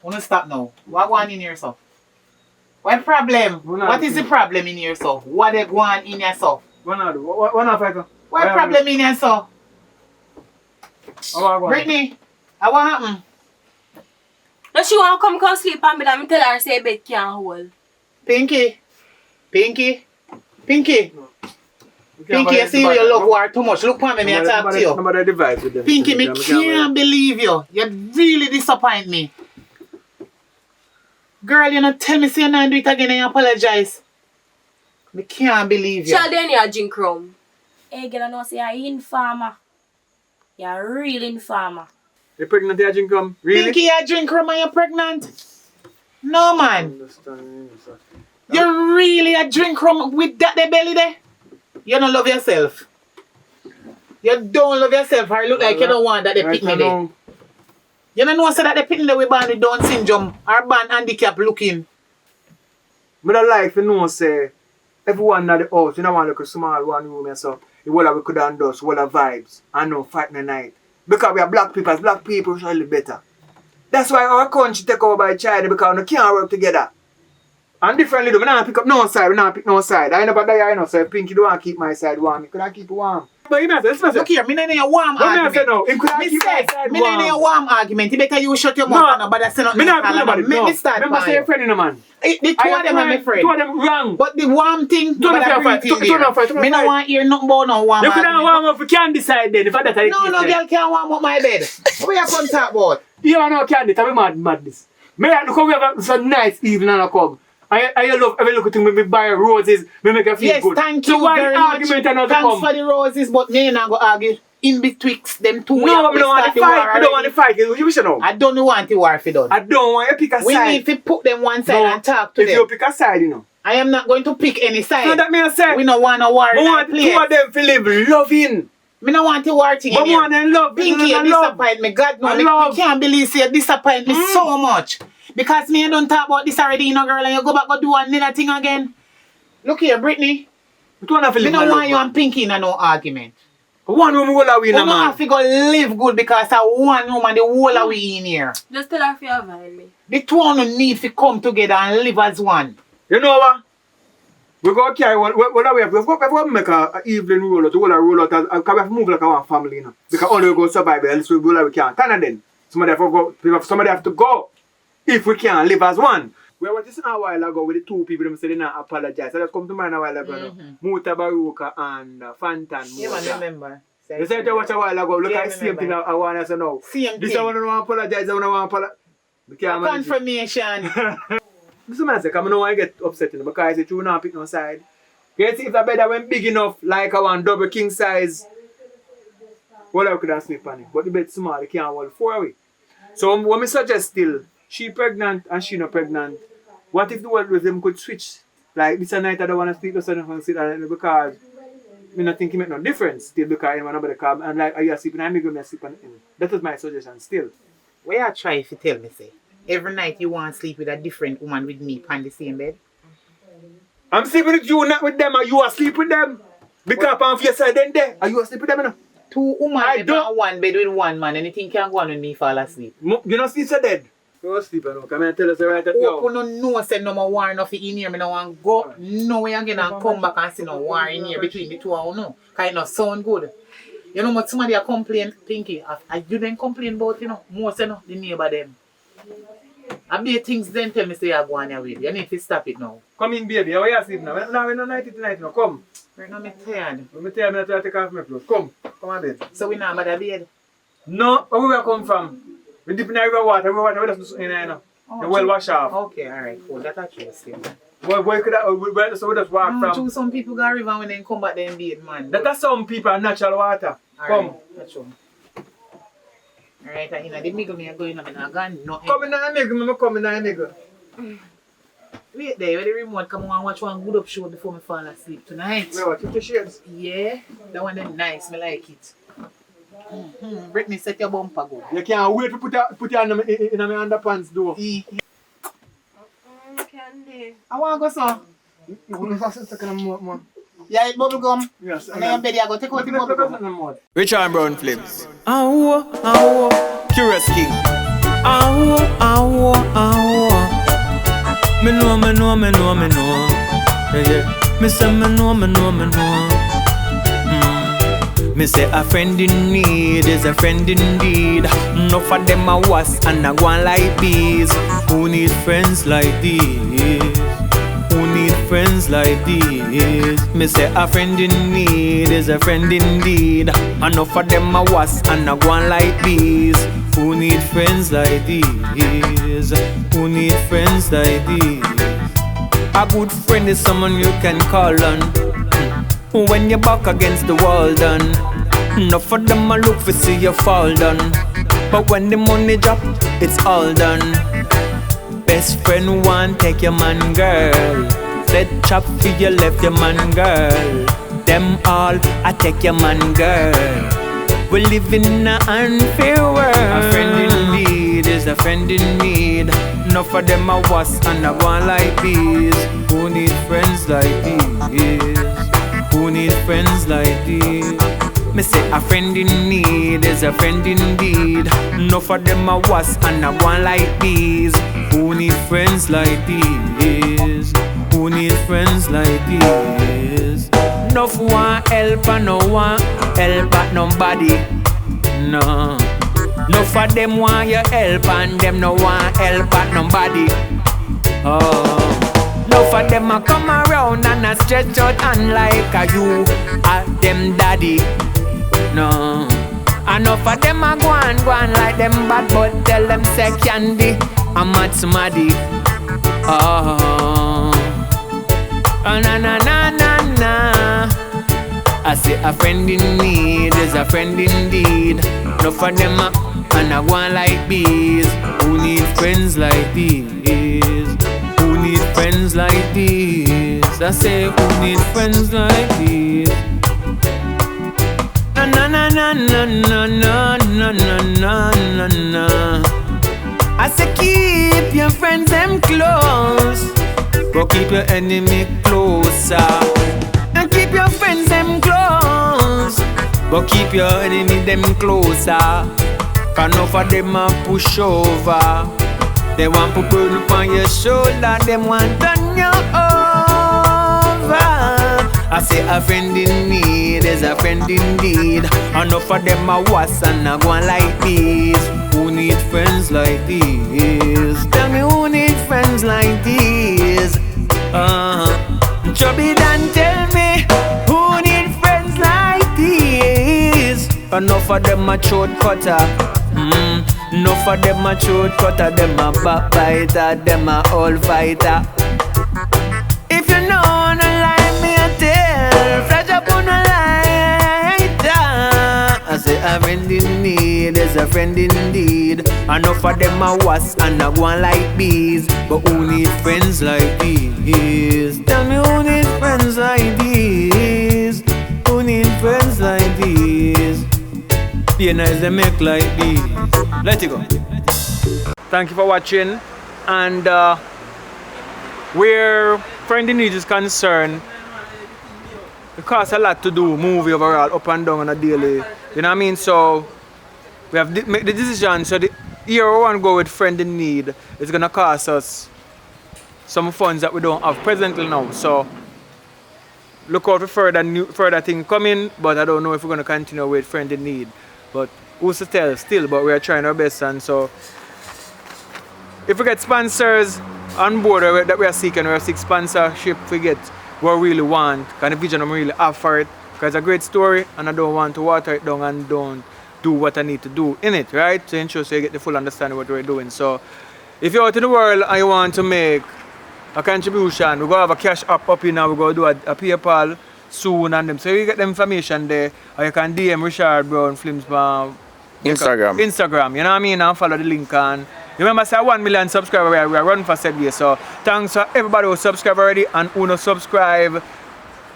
Wanna stop now. What going in here, so? What problem? What is the problem in here, so? What they going in here, so? Wanna do? Wanna fight? What problem in here, so? Oh, Brittany, what happened? No, she want to come sleep and me tell her say bed can't hold. Pinky, you see you love war too much. Look at me, I talk to you. Pinky, me can't believe you. You really disappoint me. Girl, you not tell me say you not do it again and you apologize. Me can't believe you. Child, then you drink rum. Hey, girl, I know say you're informer. You're a real informer. You're pregnant, you drink rum? Really? Pinky, you drink rum and you're pregnant? No, man. You really a drink rum with that the belly there? You don't love yourself. You don't love yourself or you look like you don't want that they pick me there. You don't know so that they pick me there with born with Down syndrome or born handicap looking. I don't like to know say everyone at the house, you don't want to look a small one room and so the whole we could have done, whole of vibes and no fight in the night. Because we are black people, as black people should live better. That's why our country take over by China because we can't work together. And differently, we don't pick up no side, we don't pick no side. I never die, I know, so if Pinky don't want to keep my side warm, you could not keep it warm. But you listen. Look here, me not in a warm argument. Me said, me not in a warm argument. You better you shut your mouth and nobody say nothing. Me not nobody. Me start remember say your friend in a man. The two of them are my friend. Two of them wrong. But the warm thing, don't fight. Me not want hear nothing about no warm you argument. You couldn't warm up if you can't decide then. If that's the No, girl can't warm up my bed. What you come talk about? You know can't tell me madness. Me look how we have some nice evening and a come. I love every little thing. Me buy roses. Me make her feel good. Yes, thank you very much. Thanks for the roses, but me not go argue in betwixt them two. No, I don't want to fight. I don't want to fight. You should know. I don't want the war for done. I don't want you to pick a side. We need to put them one side and talk to them. If you pick a side, you know. I am not going to pick any side. So that means say we don't want a war. I want two of them to live loving. Me not want the war thing. But more than love. Pinky, you disappoint me. God no, me can't believe you disappoint me so much. Because me don't talk about this already, you know, girl, and you go back and do another thing again. Look here, Brittany. Me don't want you and Pinky in no argument. One woman will have in a man. You don't have to go live good because I one woman, the whole of we in here. Just tell her if you avoid me. The two of them need to come together and live as one. You know what? We go carry what we have. We've got to make an evening roll out, to roll out, because we have to move like one family, you know. Because only we go survive, else we go like we can't. Can then? Somebody have to go. If we can't live as one. We were just a while ago with the two people who said they not apologize. So that's come to mind a while ago. Muta Baruka and Fantan. Yeah, I remember. They said they watch a while ago. Look at the same thing I want to say now. Same this thing. I want to apologize. I want to apologize. Confirmation. This is what I say. I don't want to get upset because if you not pick no side. You see if the bed went big enough, like I want double king size, well I could have sleep on it. But the bed small, you can't hold 4 away. So what I suggest still, she pregnant and she not pregnant. What if the world with them could switch? Like this night I don't want to sleep, so I don't want to sleep because I don't think it make no difference still because anyone about the car and like are you sleeping and I'm sleep on him. That is my suggestion still. What you try if you tell me say? Every night you want to sleep with a different woman with me on the same bed? I'm sleeping with you, not with them, or you are sleep with them. Because on your side then there. Are you asleep with them now? Two women in one bed with one man, anything can go on when me fall asleep. You don't sleep so dead. You don't sleep now. Come and tell us right at now. You don't know say no more war enough in here. I don't want to go nowhere again and come back and see no war in here between the two of you. Because it don't sound good. You know what somebody complain, Pinky, you didn't complain about, you know, most you know, the neighbor them. I be things then tell me say you're going away. You need to stop it now. Come in, baby. How are you sleep now? No, we're not night tonight now. Come. Right now I'm tired. I'm tired. I'm not take off my clothes. Come. Come on bed. So we not about the bed? No. Where we come from? We dip in the river water. River water. We just in there now. The well wash off. Okay, alright. Cool. That's actually still. Well, where could so we just walk from? True, some people go river when they come back then bed, man. That's some people are natural water. Come. That's true. Right, and in the middle, me go in, I'm not gone. Nothing. Come in and make me come in and make Wait there, where the remote come on and watch one good up show before me fall asleep tonight. Wait, what, 50 Shades? Yeah, that one them nice, me like it. Brittany, set your bumper good. You can't wait to put your hand in my underpants door. Candy. I want to go so. You want to fast a second more? Yeah, eat bubble gum. Yes. And then your bed, I go take out the bubble gum. Richard Brown Flips. Curious King. Me know. Yeah. Me say me know. Me say a friend in need is a friend indeed. No for them a was and a go on like bees. Who need friends like these? Who need friends like these? Me say a friend in need is a friend indeed. Enough of them a was and a go on like bees. Who need friends like these? Who need friends like these? A good friend is someone you can call on when you're back against the wall done. Enough of them a look for see you fall down. But when the money drop, it's all done. Best friend want take your man girl. Said chop for you left your man girl. Them all I take your man girl. We live in an unfair world. A friend in need is a friend in need. Enough of them a was and a one like these. Who need friends like these? Who need friends like these? Me say a friend in need is a friend indeed. Enough of them a was and a one like these. Who need friends like these? Who need friends like these? Enough want help and no want help at nobody. No. Enough of them want your help and them no want help at nobody. Oh. Enough of them a come around and a stretch out and like a you a them daddy. No. Enough of them a go on like them bad, but tell them say candy I'm mad smaddy. Oh. Na. I say a friend in need is a friend indeed. Enough of them a and a go on like bees. Who need friends like these? Who need friends like these? I say who need friends like these? Na. I say keep your friends them close, but keep your enemy closer. And keep your friends them close, but keep your enemy them closer. Cause enough of them a push over. They want to burden upon your shoulder. Them want turn you over. I say a friend in need is a friend indeed. Enough of them a was and a go on like these. Who need friends like these? Tell me who need friends like these? Chubby Dan, tell me who need friends like these? Enough of them a throat cutter. Enough of them a throat cutter. Them a backbiter. Them a all fighter. If you know no lie, me a tell. Flash up on a lighter. I say a friend in need is a friend indeed. Enough of them a was and a go on like bees. But who need friends like these? Tell me who need friends like these? Who need friends like these? Be nice they make like these. Let it go. Thank you for watching. And where Friend in Need is concerned, it costs a lot to do movie overall, up and down on a daily. You know what I mean? So we have to make the decision. So the year we want to go with Friend in Need, it's gonna cost us some funds that we don't have presently now. So look out for further things coming, but I don't know if we're gonna continue with Friend in Need. But who's to tell still, but we are trying our best. And so if we get sponsors on board that we are seeking, we are seeking sponsorship, we get what we really want, and the vision I'm really have for it, because it's a great story and I don't want to water it down and don't do what I need to do in it, right? To ensure so you get the full understanding of what we're doing. So if you're out in the world and you want to make a contribution, we're going to have a cash app up here now, we're going to do a PayPal soon and them. So you get the information there, or you can DM Richard Brown Films Instagram. Instagram, you know what I mean? And follow the link and you remember say 1 million subscribers we are running for said year. So thanks for everybody who subscribe already and who no subscribe.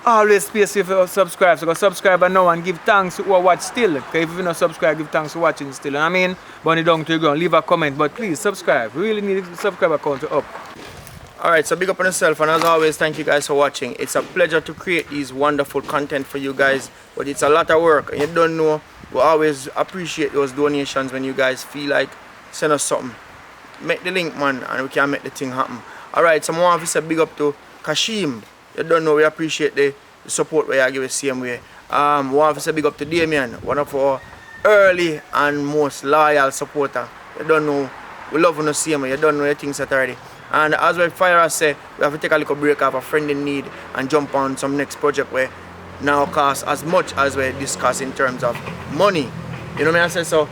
Always space if you subscribe. So go subscribe and now and give thanks to who watch still. Okay, if you not subscribe, give thanks for watching still. You know what I mean? Burn it down to the ground. Leave a comment, but please subscribe. We really need the subscriber count up. Alright, so big up on yourself, and as always, thank you guys for watching. It's a pleasure to create these wonderful content for you guys, but it's a lot of work, and you don't know, we always appreciate those donations when you guys feel like send us something. Make the link, man, and we can make the thing happen. Alright, so I want to say big up to Kashim. You don't know, we appreciate the support we are giving the same way. I want to say big up to Damien, one of our early and most loyal supporter. You don't know, we love you the same way. You don't know your things that already. And as well, Fire say, we have to take a little break off a friend in need and jump on some next project where now costs as much as we discuss in terms of money. You know what I say? So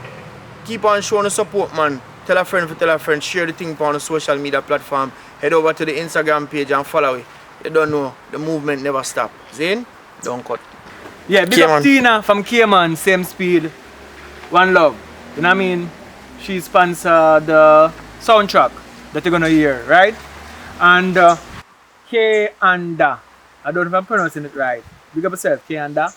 keep on showing the support, man. Tell a friend, share the thing on the social media platform. Head over to the Instagram page and follow it. You don't know, the movement never stop. Zane, don't cut. Yeah, big up Tina from Cayman, same speed, one love. You know what I mean? She sponsored the soundtrack that you're gonna hear, right? And K Anda. I don't know if I'm pronouncing it right. Big up yourself, K Anda.